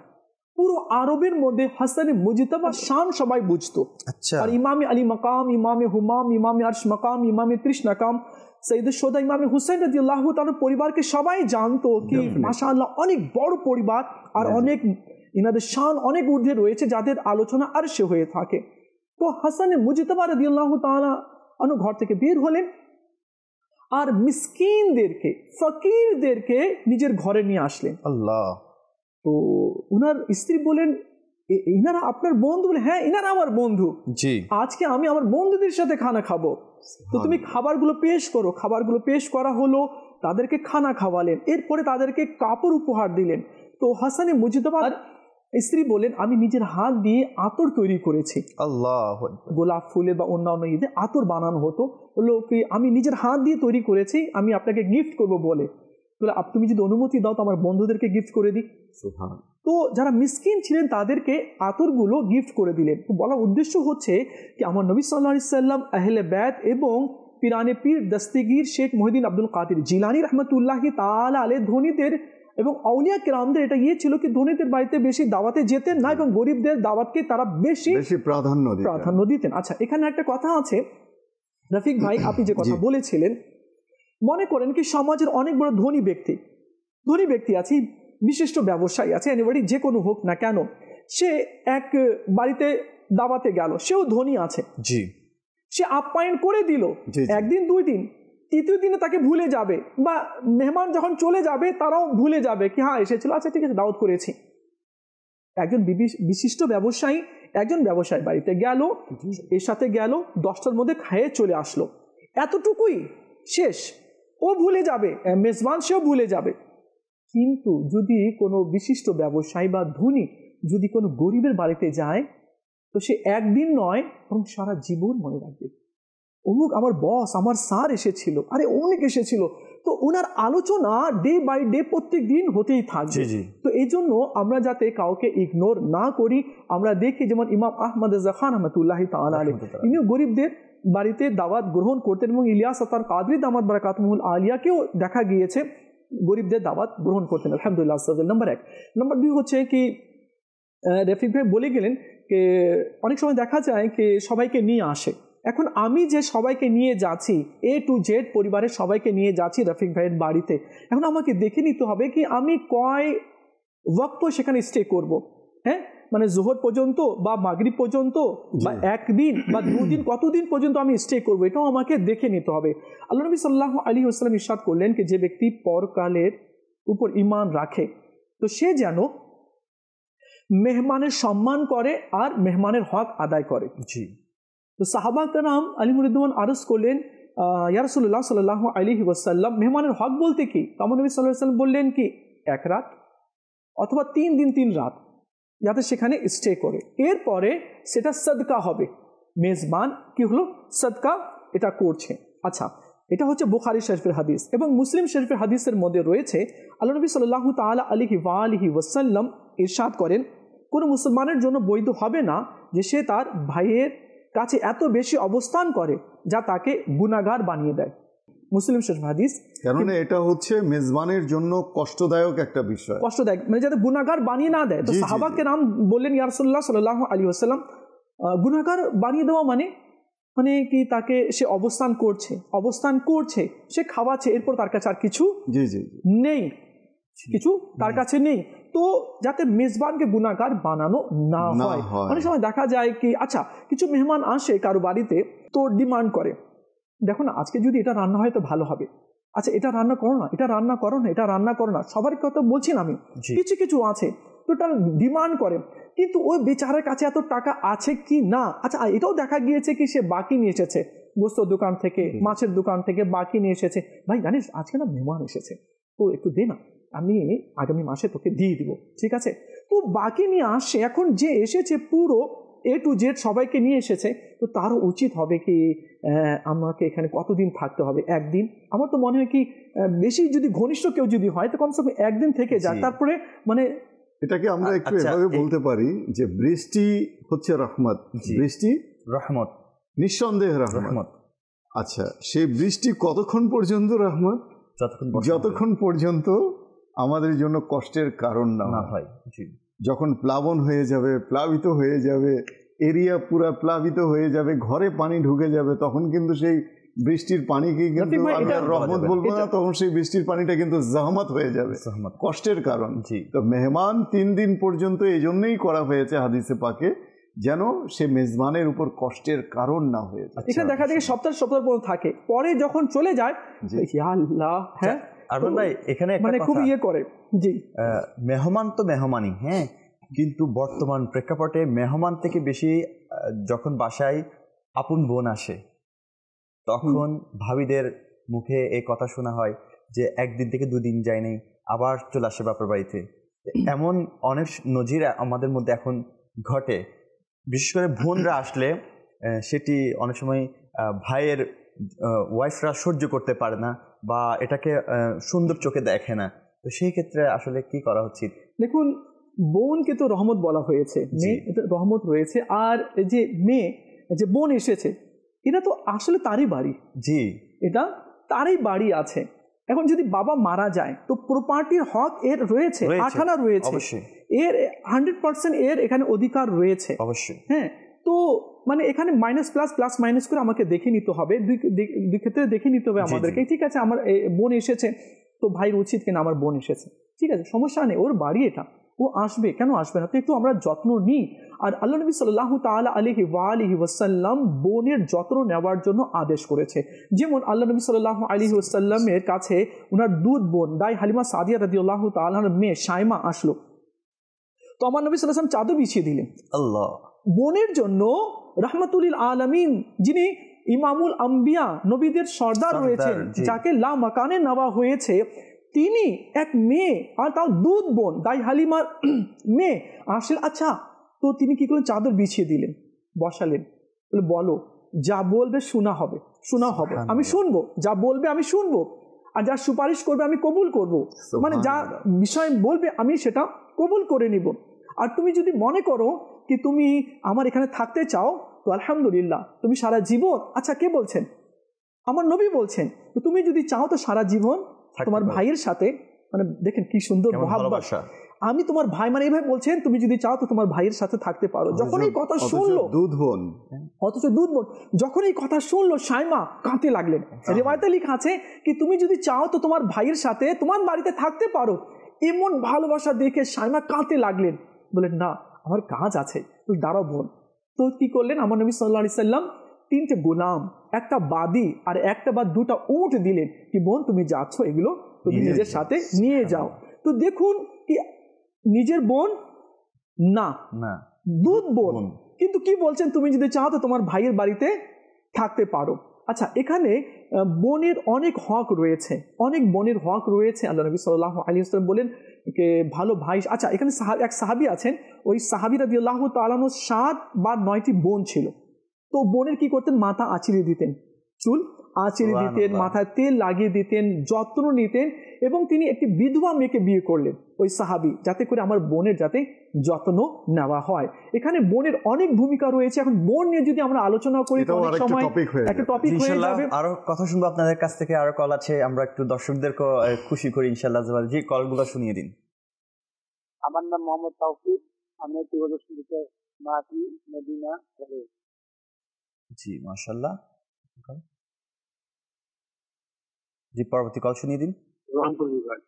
পুরো আরবের মধ্যে হাসানে মুজতবা শান সবাই বুঝতো। আর ইমামে আলী মাকাম, ইমামে হুমাম, ইমামে আরশ মাকাম, ইমামে ত্রিশ মাকাম, সৈয়দ শোদা ইমামে হুসাইন রাদিয়াল্লাহু তাআলা পরিবারকে সবাই জানতো কি মাশাআল্লাহ অনেক বড় পরিবার, আর অনেক ইনাদের শান অনেক ঊর্ধ্বে রয়েছে, যাদের আলোচনা আরশে হয়ে থাকে। তো হাসানে মুজতবা রাদিয়াল্লাহু তাআলা আনহু ঘর থেকে বের হলেন, আর মিসকিনদেরকে, ফকিরদেরকে নিজের ঘরে নিয়ে আসলেন। আল্লাহ। তো উনার স্ত্রী বলেন, ইনারা আপনার বন্ধু? বলে, হ্যাঁ, ইনারা আমার বন্ধু, আজকে আমি আমার বন্ধুদের সাথে খানা খাবো, তো তুমি খাবারগুলো পেশ করো। খাবারগুলো পেশ করা হলো, তাদেরকে খানা খাওয়ালেন, এরপরে তাদেরকে কাপড় উপহার দিলেন। তো হাসানে মুজতবার স্ত্রী বলেন, আমি নিজের হাত দিয়ে আতর তৈরি করেছি। আল্লাহ। গোলাপ ফুলে বা অন্যান্য ঈদে আতর বানানো হতো, বললো কি আমি নিজের হাত দিয়ে তৈরি করেছি, আমি আপনাকে গিফট করব বলে। তুমি যদি অনুমতি দাও তো আমার বন্ধুদেরকে গিফট করে দিই। তো যারা মিসকিন ছিলেন তাদেরকে আতরগুলো গিফট করে দিলেন। তো বলার উদ্দেশ্য হচ্ছে কি আমার নবী সাল্লাল্লাহু আলাইহি সাল্লাম, আহলে বাইত এবং পিরানে পীর দস্তগীর শেখ মুহিউদ্দিন আব্দুল কাদের জিলানী রাহমাতুল্লাহি তাআলা আলাইহি ধনীদের এবং আউলিয়া কিরামদের এটা ছিল কি ধনীদের বাড়িতে বেশি দাওয়াতে যেতেন না, এবং গরিবদের দাওয়াতকে তারা বেশি প্রাধান্য দিতেন। আচ্ছা, এখানে একটা কথা আছে রফিক ভাই, আপনি যে কথা বলেছিলেন, মনে করেন কি সমাজের অনেক বড় ধনী ব্যক্তি আছে, বিশিষ্ট ব্যবসায়ী আছে, এনিবডি যে কোনো হোক না কেন, সে এক বাড়িতে দাওয়াতে গেল, সেও ধনী আছে, সে আপ্যায়ন করে দিল, একদিন 2 দিন, তৃতীয় দিনে তাকে ভুলে যাবে, বা মেহমান যখন চলে যাবে তারাও ভুলে যাবে কি হ্যাঁ এসেছিল, আচ্ছা ঠিক আছে দাওয়াত করেছি। একজন বিশিষ্ট ব্যবসায়ী একজন ব্যবসায়ী বাড়িতে গেল, এর সাথে গেল, 10টার মধ্যে খেয়ে চলে আসলো, এতটুকুই শেষ। ও ভুলে যাবে, মেজবান সেও ভুলে যাবে। কিন্তু যদি কোনো বিশিষ্ট ব্যবসায়ী বা ধনী যদি কোনো গরিবের বাড়িতে যায়, তো সে একদিন নয় বরং সারা জীবন মনে রাখবে, অমুক আমার বস, আমার স্যার এসেছিল, আরে অনেক এসেছিল। তো ওনার আলোচনা ডে বাই ডে প্রত্যেক দিন হতেই থাকবে। তো এই জন্য আমরা যাতে কাউকে ইগনোর না করি, আমরা দেখি যেমন ইমাম আহমদ রাজা খান রহমতুল্লাহি তাআলা আলাইহি, ইনিও গরিবদের বাড়িতে দাওয়াত গ্রহণ করতেন এবং ইলিয়াস আতার কাদরি দামাত বারাকাতুহুল আলিয়াকেও দেখা গিয়েছে গরিবদের দাওয়াত গ্রহণ করতেন, আলহামদুলিল্লাহ। নাম্বার 1। নাম্বার 2 হচ্ছে কি, রফিক ভাই বলে গেলেন যে অনেক সময় দেখা যায় কি সবাইকে নিয়ে আসে। এখন আমি যে সবাইকে নিয়ে যাচ্ছি, A to Z পরিবারের সবাইকে নিয়ে যাচ্ছি রফিক ভাইয়ের বাড়িতে, এখন আমাকে দেখে নিতে হবে কি আমি কয় ওয়াক্ত সেখানে স্টে করব। হ্যাঁ, মানে জোহর পর্যন্ত বা মাগরিব পর্যন্ত বা একদিন বা 2 দিন, কতদিন পর্যন্ত আমি স্টে করবো, এটাও আমাকে দেখে নিতে হবে। আল্লাহ নবী সাল্লাল্লাহু আলাইহি ওয়াসাল্লাম ইরশাদ করলেন যে ব্যক্তি পরকালের উপর ঈমান রাখে তো সে যেন মেহমানের সম্মান করে আর মেহমানের হক আদায় করে। জি। তো সাহাবা কেরাম আলী মুরিদুমান আরজ করলেন, ইয়া রাসূলুল্লাহ সাল্লাল্লাহু আলাইহি ওয়াসাল্লাম, মেহমানের হক বলতে কি? আমার নবী সাল্লাল্লাহু আলাইহি ওয়াসাল্লাম বললেন কি 1 রাত অথবা 3 দিন 3 রাত যাতে সেখানে স্টে করে, এরপরে সেটা সাদকা হবে। মেজবান কি হলো? সাদকা এটা করছে। আচ্ছা, এটা হচ্ছে বুখারী শরীফের হাদিস এবং মুসলিম শরীফের হাদিসের মধ্যে রয়েছে আল্লাহ নবী সাল্লাল্লাহু তাআলা আলাইহি ওয়াসাল্লাম ইরশাদ করেন, কোনো মুসলমানের জন্য বৈধ হবে না যে সে তার ভাইয়ের কাছে এত বেশি অবস্থান করে যা তাকে গুনাহগার বানিয়ে দেয়। মুসলিম শরীফ হাদিস। কারণ এটা হচ্ছে মেজবানের জন্য কষ্টদায়ক একটা বিষয়, কষ্টদায়ক মানে যাতে গুনাহগার বানিয়ে না দেয়। তো সাহাবা কেরাম বললেন, ইয়া রাসূলুল্লাহ সাল্লাল্লাহু আলাইহি ওয়াসাল্লাম, গুনাহগার বানিয়ে দেওয়া মানে কি তাকে সে অবস্থান করছে, সে খাওয়াচ্ছে, এরপর তার কাছে আর কিছু নেই, কিছু তার কাছে নেই। তো যাতে মেজবানকে গুনাহগার বানানো না হয়। অনেক সময় দেখা যায় কি, আচ্ছা কিছু মেহমান আসে কারো বাড়িতে, তো ডিমান্ড করে, দেখো না আজকে যদি এটা রান্না হয় তো ভালো হবে, আচ্ছা এটা রান্না করো না, এটা রান্না করো না, এটা রান্না করো না। সবার কথা বলছি না আমি, কিছু কিছু আছে তো তার ডিমান্ড করে, কিন্তু ওই বেচারার কাছে এত টাকা আছে কি না। আচ্ছা এটাও দেখা গিয়েছে কি সে বাকি নিয়ে এসেছে, গোস্তের দোকান থেকে, মাছের দোকান থেকে বাকি নিয়ে এসেছে, ভাই জানিস আজকে না মেহমান এসেছে, তো একটু দে না, আমি আগামী মাসে তোকে দিয়ে দিব, ঠিক আছে। তো বাকি নিয়ে আসে, এখন যে এসেছে পুরো A to Z সবাইকে নিয়ে এসেছে, তো তারও উচিত হবে কি আমাকে এখানে কতদিন থাকতে হবে? 1 দিন। আমার তো মনে হয় কি বেশি যদি ঘনিষ্ঠ কেউ যদি হয় তো কমসে কম 1 দিন থেকে যায়, তারপরে মানে এটাকে আমরা একটু এভাবে বলতে পারি যে বৃষ্টি হচ্ছে রহমত, বৃষ্টি রহমত, নিঃসন্দেহে রহমত। আচ্ছা, সেই বৃষ্টি কতক্ষণ পর্যন্ত রহমত? যতক্ষণ পর্যন্ত আমাদের জন্য কষ্টের কারণ না হয়। যখন প্লাবন হয়ে যাবে, প্লাবিত হয়ে যাবে, এরিয়া পুরা প্লাবিত হয়ে যাবে, ঘরে পানি ঢুকে যাবে, তখন কিন্তু সেই বৃষ্টির পানিকে কিন্তু আমরা রহমত বলবো না, তখন সেই বৃষ্টির পানিটা কিন্তু জাহমত হয়ে যাবে, কষ্টের কারণ। তো মেহমান 3 দিন পর্যন্ত এই জন্যই করা হয়েছে হাদিসে পাকে, যেন সে মেজবানের উপর কষ্টের কারণ না হয়ে যায়। এখানে দেখা যায় সপ্তাহ পর্যন্ত থাকে, পরে যখন চলে যায় আল্লাহ, হ্যাঁ আরমান ভাই এখানে মানে খুব ইয়ে করে। জি, মেহমান তো মেহমানই, হ্যাঁ, কিন্তু বর্তমান প্রেক্ষাপটে মেহমান থেকে বেশি যখন বাসায় আপন বোন আসে তখন ভাবিদের মুখে এই কথা শোনা হয় যে 1 দিন থেকে 2 দিন যায় নাই, আবার চলে আসে বাপের বাড়িতে। এমন অনেক নজির আমাদের মধ্যে এখন ঘটে। বিশেষ করে বোনরা আসলে সেটি অনেক সময় ভাইয়ের ওয়াইফরা সহ্য করতে পারে না বা এটাকে সুন্দর চোখে দেখে না। তো সেই ক্ষেত্রে আসলে কি করা উচিত? দেখুন, বোনকে তো রহমত বলা হয়েছে, মেয়ে এটা রহমত রয়েছে, আর যে মেয়ে যে বোন এসেছে এটা তো আসলে তারই বাড়ি। জি, এটা তারই বাড়ি আছে। এখন যদি বাবা মারা যায় তো প্রপার্টির হক এর রয়েছে, আখানা রয়েছে, এর 100% এর এখানে অধিকার রয়েছে অবশ্যই। হ্যাঁ, তো মানে এখানে মাইনাস প্লাস প্লাস মাইনাস করে আমাকে দেখে নিতে হবে, দুই ক্ষেত্রে দেখে নিতে হবে আমাদেরকে। ঠিক আছে, আমার বোন এসেছে তো ভাইয়ের উচিত কিনা আমার বোন এসেছে, ঠিক আছে, সমস্যা নেই, ওর বাড়ি এটা, ও আসবে, কেন আসবে না? তো একটু আমরা যত্ন নিই। আর আল্লাহ নবী সাল্লাল্লাহু তাআলা আলাইহি ওয়াসাল্লাম বোনের যত্ন নেওয়ার জন্য আদেশ করেছে। যেমন আল্লাহ নবী সাল্লাল্লাহু আলাইহি ওয়াসাল্লামের কাছে ওনার দুধ বোন দাই হালিমা সাদিয়া রাদিয়াল্লাহু তাআলার মেয়ে শাইমা আসলো, তো আমার নবী সাল্লাল্লাহু আলাইহি ওয়াসাল্লাম চাদর বিছিয়ে দিলেন। আল্লাহ, বোনের জন্য রাহমাতুল লিল আলামিন যিনি ইমামুল আম্বিয়া, নবীদের সর্দার রয়েছেন, যাকে লা মাকানে নেওয়া হয়েছে, তিনি এক মেয়ে, আর তাও দুধ বোন দাই হালিমার মেয়ে আসলে। আচ্ছা, তো তিনি কি করলেন? চাদর বিছিয়ে দিলেন, বসালেন, বলে বলো, যা বলবে শোনা হবে, শোনা হবে, আমি শুনবো, যা বলবে আমি শুনবো, আর যা সুপারিশ করবে আমি কবুল করব, মানে যা বিষয় বলবে আমি সেটা কবুল করে নিব। আর তুমি যদি মনে করো কি তুমি আমার এখানে থাকতে চাও, তো আলহামদুলিল্লাহ, তুমি সারা জীবন, আচ্ছা কে বলছেন? আমার নবী বলছেন, তো তুমি যদি চাও তো সারা জীবন তোমার ভাইয়ের সাথে, মানে দেখেন কি সুন্দর ভালোবাসা, আমি তোমার ভাই, মানে এইভাবে বলছেন, তুমি যদি চাও তো তোমার ভাইয়ের সাথে থাকতে পারো। যখন এই কথা শুনলো, দুধ বোন, অথচ দুধ বোন, যখন এই কথা শুনলো শাইমা কাঁদতে লাগলেন। রিওয়ায়াতে লেখা আছে কি তুমি যদি চাও তো তোমার ভাইয়ের সাথে তোমার বাড়িতে থাকতে পারো। এমন ভালোবাসা দেখে শাইমা কাঁদতে লাগলেন, বলেন না আমার কাজ আছে, তুই দাঁড়াও বোন। তো কি করলেন? আমার নবী সাল্লাল্লাহু আলাইহি সাল্লাম 3টে গোলাম, একটা বাদী আর একটা বা 2টা উট দিলেন, কি বোন তুমি যাচ্ছ, এগুলো তুমি নিজের সাথে নিয়ে যাও। তো দেখুন কি নিজের বোন না, দুধ বোন, কিন্তু কি বলছেন? তুমি যদি চাও তো তোমার ভাইয়ের বাড়িতে থাকতে পারো। আচ্ছা, এখানে বোনের অনেক হক রয়েছে, অনেক বোনের হক রয়েছে। আল্লাহ নবী সাল্লাল্লাহু আলাইহি ওয়াসাল্লাম বলেন যে ভালো ভাই। আচ্ছা, এখানে এক সাহাবী আছেন, ওই সাহাবী রাদিয়াল্লাহু তাআলা আনহু 7 বা 9টি বোন ছিল। তো বোনের কি করতেন? মাথা আঁচড়ে দিতেন, চুল আঁচড়ে দিতেন, মাথায় তেল লাগিয়ে দিতেন, যত্ন নিতেন, এবং তিনি একটি বিধবা মেয়েকে বিয়ে করলেন ওই সাহাবী, যাতে করে আমার বোনের যাতে যত্ন নেওয়া হয়। এখানে বোনের অনেক ভূমিকা রয়েছে। এখন বোন নিয়ে যদি আমরা আলোচনা করি তো অনেক সময় একটা টপিক হয়ে যাবে। আরো কথা শুনবো আপনাদের কাছ থেকে, আরো কল আছে, আমরা একটু দর্শকদেরকে খুশি করি ইনশাআল্লাহ। যে কলগুলো শুনিয়ে দিন। আমার নাম মোহাম্মদ তাওফিক, আমি একটি শুনতে মাটি মদিনা। জি মাশাআল্লাহ, জি পরবর্তী কল শুনিয়ে দিন।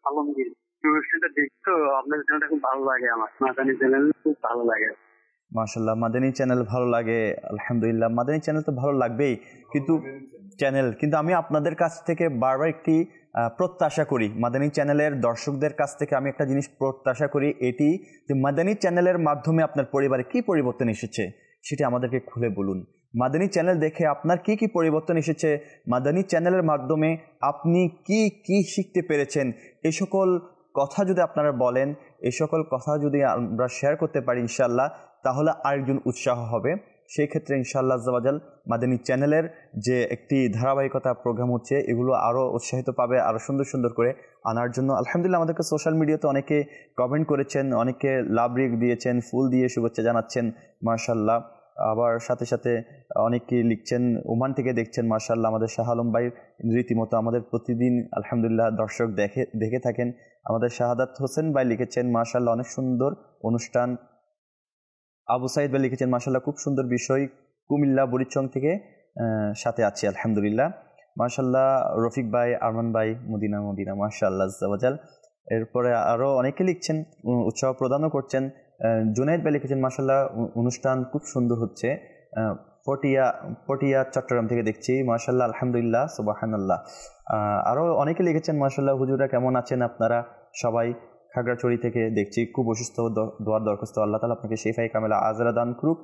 আলমগীর, দেখতো আপনার চ্যানেলটা খুব ভালো লাগে, আমার মাদানী চ্যানেল খুব ভালো লাগে। মাশাআল্লাহ, মাদানী চ্যানেল ভালো লাগে, আলহামদুলিল্লাহ। মাদানী চ্যানেল তো ভালো লাগবেই, কিন্তু আমি আপনাদের কাছ থেকে বারবার একটি প্রত্যাশা করি, মাদানী চ্যানেলের দর্শকদের কাছ থেকে আমি একটা জিনিস প্রত্যাশা করি, এটি যে মাদানী চ্যানেলের মাধ্যমে আপনার পরিবারে কি পরিবর্তন এসেছে সেটি আমাদেরকে খুলে বলুন। মাদানী চ্যানেল দেখে আপনার কি কি পরিবর্তন এসেছে, মাদানী চ্যানেলের মাধ্যমে আপনি কি কি শিখতে পেরেছেন, এই সকল কথা যদি আপনারা বলেন, এই সকল কথা যদি আমরা শেয়ার করতে পারি ইনশাআল্লাহ, তাহলে আরেকজন উৎসাহ হবে। সেই ক্ষেত্রে ইনশাআল্লাহ আজ্জা ওয়া জাল মাদানী চ্যানেলের যে একটি ধারাবাহিকতা প্রোগ্রাম হচ্ছে, এগুলো আরও উৎসাহিত পাবে, আরও সুন্দর সুন্দর করে আনার জন্য। আলহামদুলিল্লাহ, আমাদেরকে সোশ্যাল মিডিয়াতে অনেকে কমেন্ট করেছেন, অনেকে লাভ রিক দিয়েছেন, ফুল দিয়ে শুভেচ্ছা জানাচ্ছেন, মাশাআল্লাহ। আবার সাথে সাথে অনেকে লিখছেন ওমান থেকে দেখছেন, মাশাআল্লাহ। আমাদের শাহ আলম ভাই রীতিমতো আমাদের প্রতিদিন আলহামদুলিল্লাহ দর্শক দেখে থাকেন। আমাদের শাহাদাত হোসেন ভাই লিখেছেন, মাশাআল্লাহ অনেক সুন্দর অনুষ্ঠান। আবু সাইদ ভাই লিখেছেন, মাশাআল্লাহ খুব সুন্দর বিষয়, কুমিল্লা বুড়িচং থেকে সাথে আছি আলহামদুলিল্লাহ, মাশাআল্লাহ। রফিক ভাই, আরমান ভাই, মদিনা মদিনা, মাশাআল্লাহ আজ্জা ওয়া জাল। এরপরে আরও অনেকে লিখছেন, উৎসাহ প্রদানও করছেন। জুনাইদ ভাই লিখেছেন, মাশাআল্লাহ অনুষ্ঠান খুব সুন্দর হচ্ছে, পটিয়া চট্টগ্রাম থেকে দেখছি, মাশাআল্লাহ আলহামদুলিল্লাহ, সুবহানাল্লাহ। আরও অনেকে লিখেছেন, মাশাআল্লাহ হুজুরা কেমন আছেন আপনারা সবাই, খাগড়াছড়ি থেকে দেখছি, খুব অসুস্থ, দোয়ার দরখাস্ত, আল্লাহ তাআলা আপনাকে শিফায়ে কামেলা আজরা দান করুক।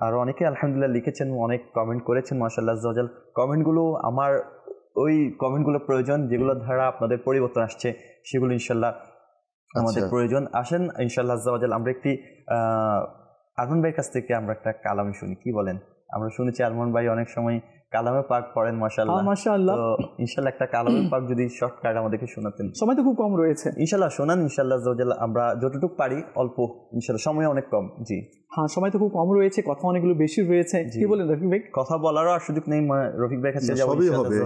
আরও অনেকে আলহামদুলিল্লাহ লিখেছেন, অনেক কমেন্ট করেছেন, মাশাআল্লাহ আজ্জা ওয়া জাল। কমেন্টগুলো আমার ওই কমেন্টগুলো প্রয়োজন যেগুলো দ্বারা আপনাদের পরিবর্তন আসছে, সেগুলো ইনশাআল্লাহ আমাদের প্রয়োজন। আসেন ইনশাআল্লাহ আজ্জা ওয়া জাল আমরা একটি আরমান ভাইয়ের কাছ থেকে আমরা একটা কালামে শুনি, কি বলেন? আমরা শুনেছি আরমান ভাই অনেক সময় কালামে পাক পড়েন, মাশাআল্লাহ মাশাআল্লাহ। তো ইনশাআল্লাহ একটা কালামে পাক যদি শর্টকাট আমাদেরকে শোনাতেন। সময় তো খুব কম রয়েছে, ইনশাআল্লাহ শোনান ইনশাআল্লাহ আজ্জা ওয়া জাল, আমরা যতটুকু পারি অল্প, ইনশাআল্লাহ সময় অনেক কম। জি হ্যাঁ, সময় তো খুব কম রয়েছে, কথা অনেকগুলো বেশি রয়েছে, কি বলেন রফিক ভাই? কথা বলারও আর সুযোগ নেই, রফিক ভাই কাছে যাব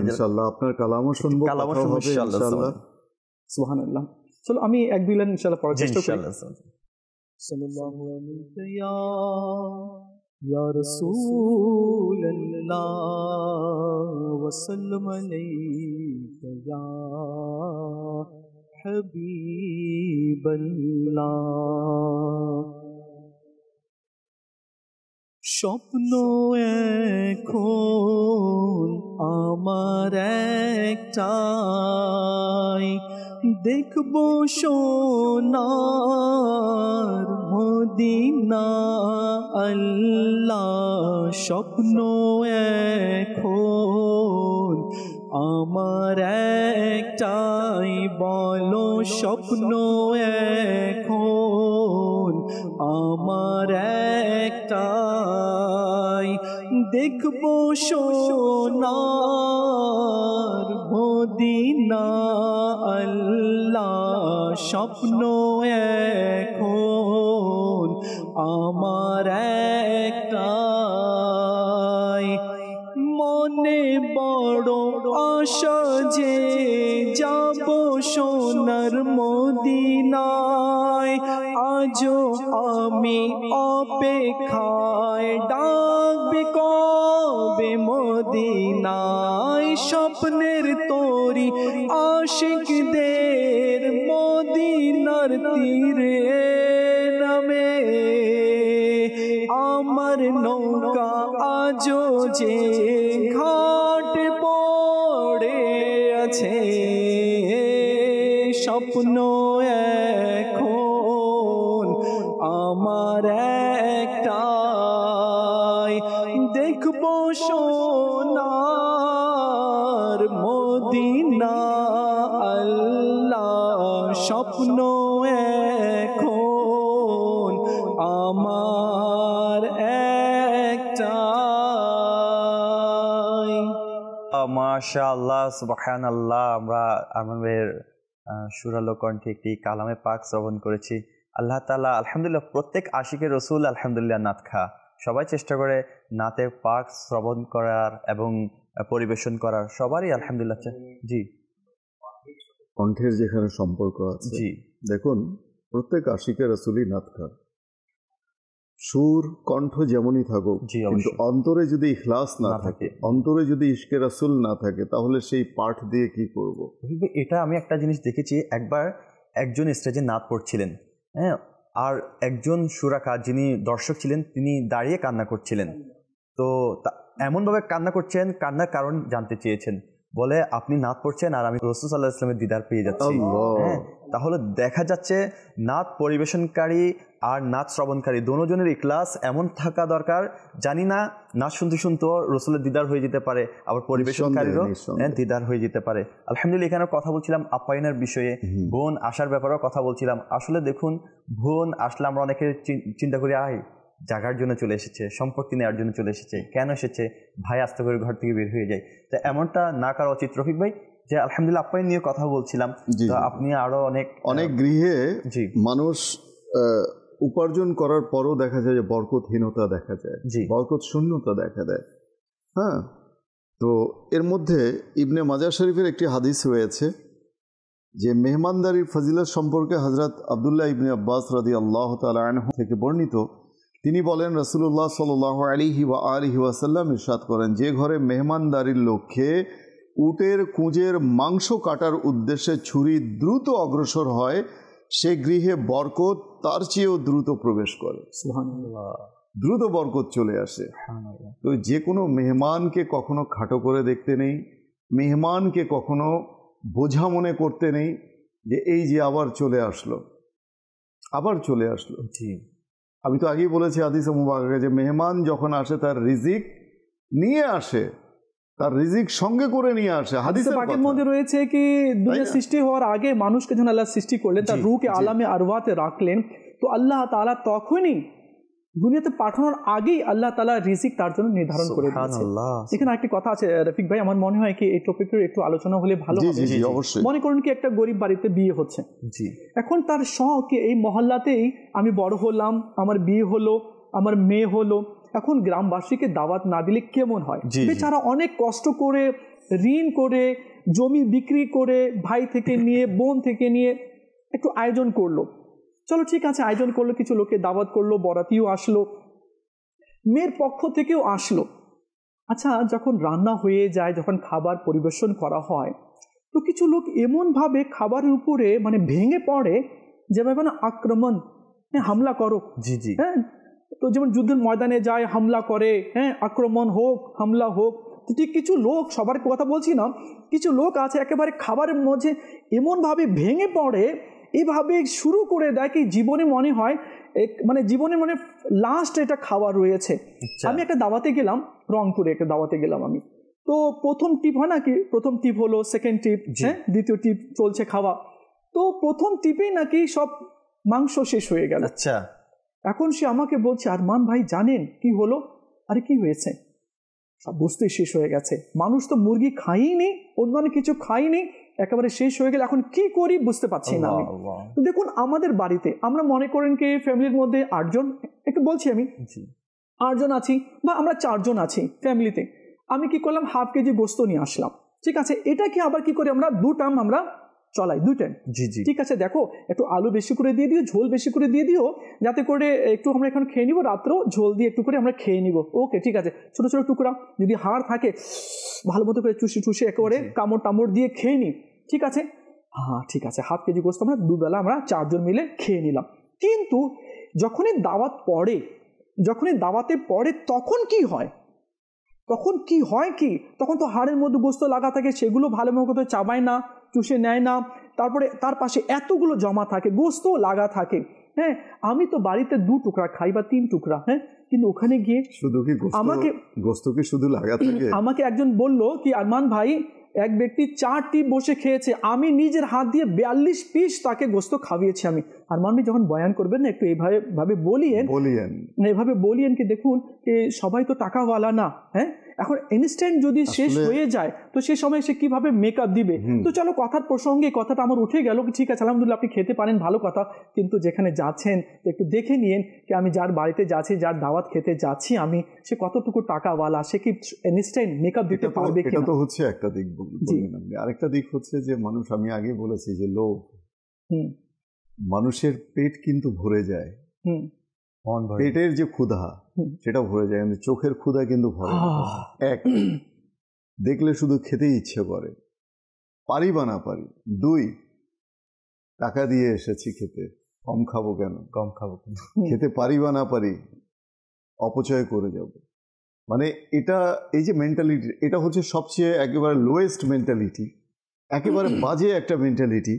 ইনশাআল্লাহ, আপনার কালামও শুনবো, কালামও শুনবো ইনশাআল্লাহ। সুবহানাল্লাহ। চলো আমি এক দুই লাইন ইনশাআল্লাহ পড়ার চেষ্টা করি। সাল্লাল্লাহু আলাইহি ইয়া রাসূলুল্লাহ ওয়া সাল্লাম আলাইকা ইয়া হাবিবাল্লাহ। স্বপ্ন এখন আমার একটাই, দেখব সোনার মদিনা আল্লাহ। স্বপ্ন এখন আমার একটাই, বলো স্বপ্ন এখন আমার একটাই, দেখব সোনার মদিনা আল্লাহ। স্বপ্ন এখন আমার একটাই, মনে বড় আশা যে যাব সোনার মদিনায়, আজও আমি অপেক্ষায়, ডাকবে কবে মদিনায়। স্বপ্নের তরি আশিকদের মদিনার তীরে নামে, আমার নৌকা আজও যে ঘাট পড়ে আছে। স্বপ্ন এখন আমার একটাই, দেখব সোনার মদিনা আল্লাহ। স্বপ্ন এখন আমার একটাই। মাশাআল্লাহ, সুবহানাল্লাহ। আমরা আমাদের সুরালো কণ্ঠে একটি কালামে পাক শ্রবণ করেছি। আল্লাহ তাআলা আলহামদুলিল্লাহ প্রত্যেক আশিকের রসুল আলহামদুলিল্লাহ নাত খা, সবাই চেষ্টা করে নাতে পাক শ্রবণ করার এবং পরিবেশন করার, সবারই আলহামদুলিল্লাহ। জি, কণ্ঠের যেখানে সম্পর্ক আছে। জি, দেখুন প্রত্যেক আশিকের রসুলই নাত খা, সুর কণ্ঠ যেমনই থাকুক, কিন্তু অন্তরে যদি ইখলাস না থাকে, অন্তরে যদি ইশকে রাসূল না থাকে, তাহলে সেই পাঠ দিয়ে কি করব? এটা আমি একটা জিনিস দেখেছি, একবার একজন স্টেজে নাত পড়ছিলেন, হ্যাঁ, আর একজন সুরাকার যিনি দর্শক ছিলেন তিনি দাঁড়িয়ে কান্না করছিলেন। তো এমনভাবে কান্না করছেন, কান্নার কারণ জানতে চেয়েছেন, বলে আপনি নাত পড়ছেন আর আমি রাসূল সাল্লাল্লাহু আলাইহি ওয়াসাল্লামের দিদার পেয়ে যাচ্ছি। হ্যাঁ, তাহলে দেখা যাচ্ছে নাত পরিবেশনকারী আর নাচ শ্রবণকারী দুজনের ইখলাস এমন থাকা দরকার। জানি না নাচ শুনতে শুনতে রসুলের দিদার হয়ে যেতে পারে, আবার পরিবেশনকারীরও দিদার হয়ে যেতে পারে। আলহামদুলিল্লাহ, এখানে কথা বলছিলাম আপ্যায়নের বিষয়ে, বোন আসার ব্যাপারেও কথা বলছিলাম। আসলে দেখুন, বোন আসলে আমরা অনেকে চিন্তা করি জাগার জন্য চলে এসেছে, সম্পত্তি নেওয়ার জন্য চলে এসেছে, কেন এসেছে, ভাই আস্তে করে ঘর থেকে বের হয়ে যায়। তো এমনটা না করা উচিত। রফিক ভাই, যে আলহামদুলিল্লাহ আপ্যায়ন নিয়ে কথা বলছিলাম, তো আপনি আরো অনেক গৃহে মানুষ উপার্জন করার পরও দেখা যায় যে বরকতহীনতা দেখা যায়, বরকত শূন্যতা দেখা দেয়। হ্যাঁ, তো এর মধ্যে ইবনে মাজাহ শরীফের একটি হাদিস রয়েছে যে মেহমানদারির ফজিলত সম্পর্কে হযরত আব্দুল্লাহ ইবনে আব্বাস রাদিয়াল্লাহু তাআলা আনহু থেকে বর্ণিত। তিনি বলেন, রাসূলুল্লাহ সাল্লাল্লাহু আলাইহি ওয়া আলিহি ওয়াসাল্লাম ইরশাদ করেন, যে ঘরে মেহমানদারির লক্ষ্যে উটের কুঁজের মাংস কাটার উদ্দেশ্যে ছুরি দ্রুত অগ্রসর হয়, সে গৃহে বরকত তার চেয়েও দ্রুত প্রবেশ করে। সুবহানাল্লাহ, দ্রুত বরকত চলে আসে। তো যে কোনো মেহমানকে কখনো খাটো করে দেখতে নেই, মেহমানকে কখনো বোঝা মনে করতে নেই যে এই যে আবার চলে আসলো। আমি তো আগেই বলেছি হাদিসে মুবারকে যে মেহমান যখন আসে তার রিজিক নিয়ে আসে, তার রিজিক সঙ্গে করে নিয়ে আসে। হাদিসে পাকের মধ্যে রয়েছে কি দুনিয়া সৃষ্টি হওয়ার আগে মানুষকে যখন আল্লাহ সৃষ্টি করলেন, তার রূহকে আলামে আরওয়াতে রাখলেন, তো আল্লাহ তাআলা তখনই দুনিয়াতে পাঠানোর আগেই আল্লাহ তাআলা রিজিক তার জন্য নির্ধারণ করে দিয়েছেন। এখানে একটা কথা আছে রফিক ভাই, আমার মনে হয় কি এই টপিকের একটু আলোচনা হলে ভালো হবে। মনে করুন কি একটা গরিব বাড়িতে বিয়ে হচ্ছে, এখন তার শখ এই মহল্লাতেই আমি বড় হলাম, আমার বিয়ে হলো, আমার মেয়ে হলো, এখন গ্রামবাসীকে দাওয়াত না দিলে কেমন হয়? বেচারা অনেক কষ্ট করে, ঋণ করে, জমি বিক্রি করে, ভাই থেকে নিয়ে, বোন থেকে নিয়ে একটু আয়োজন করলো। চলো ঠিক আছে, আয়োজন করলো, কিছু লোকে দাওয়াত করলো, বরাতিও আসলো, মেয়ের পক্ষ থেকেও আসলো। আচ্ছা, যখন রান্না হয়ে যায়, যখন খাবার পরিবেশন করা হয়, তো কিছু লোক এমনভাবে খাবারের উপরে ভেঙে পড়ে যেভাবে আক্রমণ, হামলা করো। হ্যাঁ, তো যেমন যুদ্ধের ময়দানে যায়, হামলা করে, হ্যাঁ, আক্রমণ হোক, হামলা হোক, ঠিক কিছু লোক, সবার কথা বলছি না, কিছু লোক আছে একেবারে খাবারের মধ্যে এমনভাবে ভেঙে পড়ে, এইভাবে শুরু করে দেয় কি জীবনে মনে হয় মানে জীবনে মানে লাস্ট এটা খাওয়া রয়েছে। আমি একটা দাওয়াতে গেলাম, রংপুরে একটা দাওয়াতে গেলাম আমি। তো প্রথম টিপ হয় না কি, প্রথম টিপ হলো, সেকেন্ড টিপ, হ্যাঁ, দ্বিতীয় টিপ চলছে খাওয়া। তো প্রথম টিপেই নাকি সব মাংস শেষ হয়ে গেল। আচ্ছা, এখন সে আমাকে বলছে, আরমান ভাই জানেন কি হলো? আরে কি হয়েছে? সব বস্তুই শেষ হয়ে গেছে। মানুষ তো মুরগি খাইনি, অন্য কিছু খাইনি, একেবারে শেষ হয়ে গেলে এখন কি করি বুঝতে পারছি না আমি। তো দেখুন আমাদের বাড়িতে আমরা মনে করেন কি ফ্যামিলির মধ্যে 8 জন, একটু বলছি আমি 8 জন আছি বা আমরা 4 জন আছি ফ্যামিলিতে। আমি কি করলাম, হাফ কেজি গোস্ত নিয়ে আসলাম, ঠিক আছে। এটা কি আবার কি করি আমরা 2 টাইম আমরা চলাই, 2 টাইম, ঠিক আছে। দেখো একটু আলু বেশি করে দিয়ে দিও, ঝোল বেশি করে দিয়ে দিও, যাতে করে একটু আমরা এখন খেয়ে নিব, রাত্রেও ঝোল দিয়ে একটু করে আমরা খেয়ে নিব, ওকে ঠিক আছে। ছোটো ছোটো টুকরা, যদি হাড় থাকে ভালো মতো করে চুষে চুষে একেবারে কামড় টামড় দিয়ে খেয়ে নিই, ঠিক আছে। হ্যাঁ ঠিক আছে, হাফ কেজি গোস্ত আমরা 2 বেলা আমরা 4 জন মিলে খেয়ে নিলাম। কিন্তু যখনই দাওয়াত পড়ে, যখনই দাওয়াতে পড়ে তখন কি হয়, তখন কি হয় কি, তখন তো হাড়ের মধ্যে গোস্ত লাগা থাকে, সেগুলো ভালো মতো চাবায় না, চুষে নেয় না, তারপরে তার পাশে এতগুলো জমা থাকে, গোস্ত লাগা থাকে। হ্যাঁ, আমি তো বাড়িতে 2 টুকরা খাই বা 3 টুকরা, হ্যাঁ, কিন্তু ওখানে গিয়ে শুধু কি আমাকে গোস্ত কি শুধু লাগা থাকে? আমাকে একজন বলল কি, আরমান ভাই এক ব্যক্তি 4 টিপ বসে খেয়েছে, আমি নিজের হাত দিয়ে 42 পিস তাকে গোস্ত খাওয়িয়েছি আমি। আরমান ভাই যখন বয়ান করবেন না, একটু এইভাবে এভাবে বলিয়েন কি দেখুন সবাই তো টাকাওয়ালা না, হ্যাঁ, এখন ইনস্ট্যান্ট যদি শেষ হয়ে যায় তো সেই সময় সে কিভাবে মেকআপ দিবে। তো চলো কথার প্রসঙ্গে কথাটা আমার উঠে গেল, ঠিক আছে আলহামদুলিল্লাহ আপনি খেতে পারেন, ভালো কথা, কিন্তু যেখানে যাচ্ছেন একটু দেখে নিন কি আমি যার বাড়িতে যাচ্ছি, যার দাওয়াত খেতে যাচ্ছি আমি, সে কতটুকু টাকাওয়ালা, সে কি ইনস্ট্যান্ট মেকআপ দিতে পারবে কিনা। এটা তো হচ্ছে একটা দিক বললেন আপনি। আরেকটা দিক হচ্ছে যে মানুষ, আমি আগে বলেছি যে লোভ, মানুষের পেট কিন্তু ভরে যায়, পেটের যে ক্ষুধা সেটা ভরে যায়, কিন্তু চোখের ক্ষুধা কিন্তু ভরে। এক, দেখলে শুধু খেতেই ইচ্ছে করে, পারি বা না পারি। 2, টাকা দিয়ে এসেছি খেতে, কম খাবো কেন, খেতে পারি বা না পারি, অপচয় করে যাব। মানে এটা, এই যে মেন্টালিটি, এটা হচ্ছে সবচেয়ে একেবারে লোয়েস্ট মেন্টালিটি, একেবারে বাজে একটা মেন্টালিটি,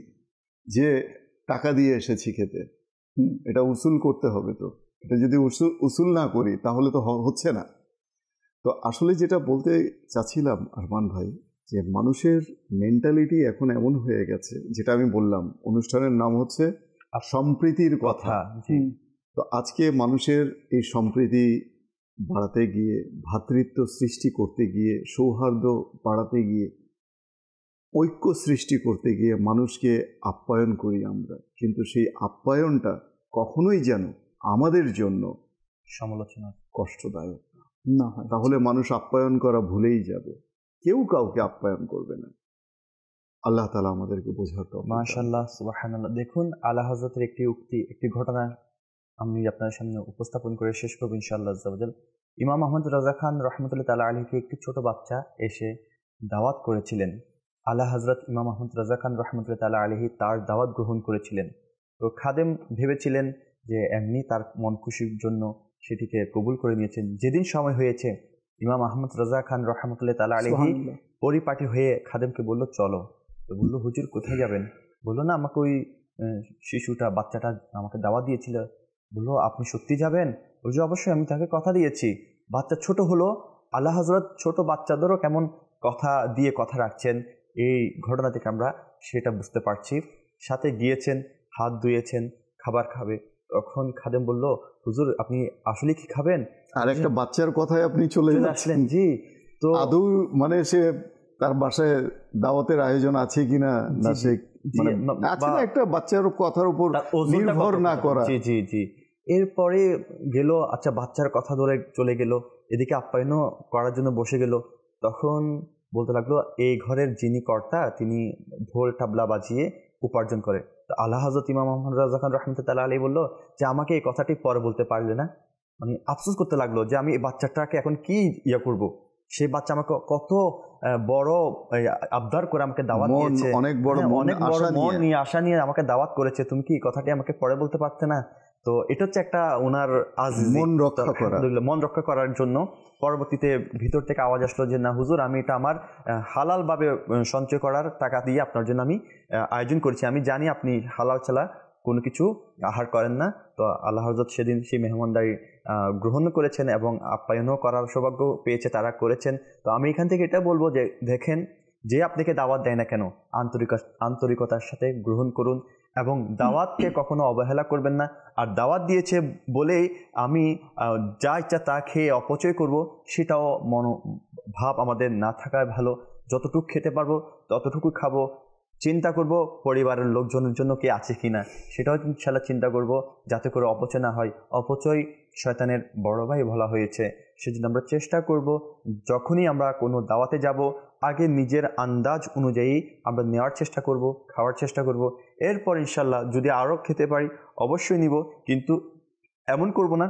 যে টাকা দিয়ে এসেছি খেতে, এটা উসুল করতে হবে। তো এটা যদি উসুল না করি তাহলে তো হচ্ছে না। তো আসলে যেটা বলতে চাচ্ছিলাম আরমান ভাই, যে মানুষের মেন্টালিটি এখন এমন হয়ে গেছে, যেটা আমি বললাম, অনুষ্ঠানের নাম হচ্ছে সম্প্রীতির কথা। তো আজকে মানুষের এই সম্প্রীতি বাড়াতে গিয়ে, ভ্রাতৃত্ব সৃষ্টি করতে গিয়ে, সৌহার্দ্য বাড়াতে গিয়ে, ঐক্য সৃষ্টি করতে গিয়ে মানুষকে আপ্যায়ন করি আমরা, কিন্তু সেই আপ্যায়নটা কখনোই যেন আমাদের জন্য সমালোচনা কষ্টদায়ক না হয়, তাহলে মানুষ আপ্যায়ন করা ভুলেই যাবে, কেউ কাউকে আপ্যায়ন করবে না। আল্লাহ তাআলা আমাদেরকে বোঝাতে। মাশাআল্লাহ, সুবহানাল্লাহ। দেখুন আলা হযরতের একটি উক্তি, একটি ঘটনা আমি আপনাদের সামনে উপস্থাপন করে শেষ করব ইনশাআল্লাহ আযজা ওয়া জাল। ইমাম আহমদ রাজা খান রহমতুল্লাহ তাআলা আলাইহিকে একটি ছোট বাচ্চা এসে দাওয়াত করেছিলেন। আলা হযরত ইমাম আহমদ রাজা খান রহমতুল্লাহ তাআলা আলাইহি তার দাওয়াত গ্রহণ করেছিলেন। তো খাদেম ভেবেছিলেন যে এমনি তার মন খুশির জন্য সেটিকে কবুল করে নিয়েছেন। যেদিন সময় হয়েছে, ইমাম আহমদ রাজা খান রহমতুল্লাহ তাআলা আলাইহি পরিপাটি হয়ে খাদেমকে বলল চলো। তো বললো হুজুর কোথায় যাবেন? বললো না, আমাকে ওই শিশুটা, বাচ্চাটা আমাকে দাওয়াত দিয়েছিল। বললো আপনি সত্যি যাবেন? বলছে অবশ্যই, আমি তাকে কথা দিয়েছি। বাচ্চা ছোট হলো, আল্লাহ হযরত ছোট বাচ্চাদেরও কেমন কথা দিয়ে কথা রাখছেন, এই ঘটনা থেকে আমরা সেটা বুঝতে পারছি। সাথে গিয়েছেন, হাত ধুয়েছেন, খাবার খাবে। তখন খাদেম বলল হুজুর আপনি আসলে কি খাবেন? আর একটা বাচ্চার কথায় আপনি চলে যাচ্ছেন। জি, তো আদৌ মানে সে তার বাসায় দাওয়াতের আয়োজন আছে কিনা, না সে মানে আছে না, একটা বাচ্চার কথার উপর নির্ভর না করা। জি জি জি। এরপরে গেল, আচ্ছা বাচ্চার কথা ধরে চলে গেল, এদিকে আপ্যায়নও করার জন্য বসে গেল। তখন বলতে লাগলো এই ঘরের যিনি কর্তা তিনি ঢোল টাবলা বাজিয়ে উপার্জন করে। তো আলা হযরত ইমাম আহমদ রাজা খান রহমতুল্লাহ আলাইহি বলল যে আমাকে এই কথাটি পরে বলতে পারলে না। মানে আফসোস করতে লাগলো যে আমি এই বাচ্চাটাকে এখন কি ইয়া করব। সেই বাচ্চা আমাকে কত বড় আবদার করে আমাকে দাওয়াত দিয়েছে, অনেক বড় মন নিয়ে আশা নিয়ে আমাকে দাওয়াত করেছে, তুমি কি এই কথাটি আমাকে পরে বলতে পারতে না? তো এটা হচ্ছে একটা ওনার মন রক্ষা করা, মন রক্ষা করার জন্য। পরবর্তীতে ভিতর থেকে আওয়াজ আসলো যে না হুজুর, আমি এটা আমার হালালভাবে সঞ্চয় করার টাকা দিয়ে আপনার জন্য আমি আয়োজন করেছি, আমি জানি আপনি হালাল ছাড়া কোনো কিছু আহার করেন না। তো আল্লাহ হযরত সেদিন সেই মেহমানদারি গ্রহণ করেছেন এবং আপ্যায়নও করার সৌভাগ্য পেয়েছে, তারা করেছেন। তো আমি এখান থেকে এটা বলবো যে দেখেন, যে আপনাকে দাওয়াত দেয় না কেন আন্তরিকতার সাথে গ্রহণ করুন এবং দাওয়াতকে কখনো অবহেলা করবেন না। আর দাওয়াত দিয়েছে বলেই আমি যা ইচ্ছা তা খেয়ে অপচয় করব, সেটাও মনোভাব আমাদের না থাকায় ভালো। যতটুকু খেতে পারবো ততটুকু খাবো, চিন্তা করব পরিবারের লোকজনের জন্য কে আছে কিনা, সেটাও ইনশাআল্লাহ চিন্তা করব, যাতে করে অপচয় না হয়। অপচয় শয়তানের বড় ভাই বলা হয়েছে। সেজন্য আমরা চেষ্টা করব যখনই আমরা কোনো দাওয়াতে যাব, আগে নিজের আন্দাজ অনুযায়ী আমরা নেওয়ার চেষ্টা করব, খাওয়ার চেষ্টা করব। এরপর ইনশাআল্লাহ যদি আরও খেতে পারি অবশ্যই নিব, কিন্তু এমন করব না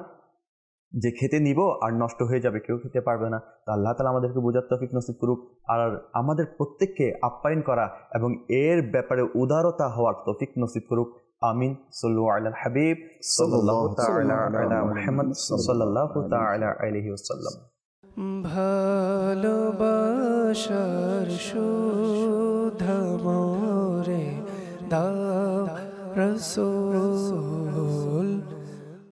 যে খেতে নিব আর নষ্ট হয়ে যাবে, কেউ খেতে পারবে না। তো আল্লাহ তাআলা আমাদেরকে বোঝার তৌফিক নসিব করুক, আর আমাদের প্রত্যেককে আপ্যায়ন করা এবং এর ব্যাপারে উদারতা হওয়ার তৌফিক নসিব করুক। আমিন। সাল্লু আলাল হাবিব সাল্লাল্লাহু তাআলা আলা মুহাম্মদ সাল্লাল্লাহু তাআলা আলাইহি ওয়াসাল্লাম। ভালোবাসার সুধা মোরে দাও রাসূল।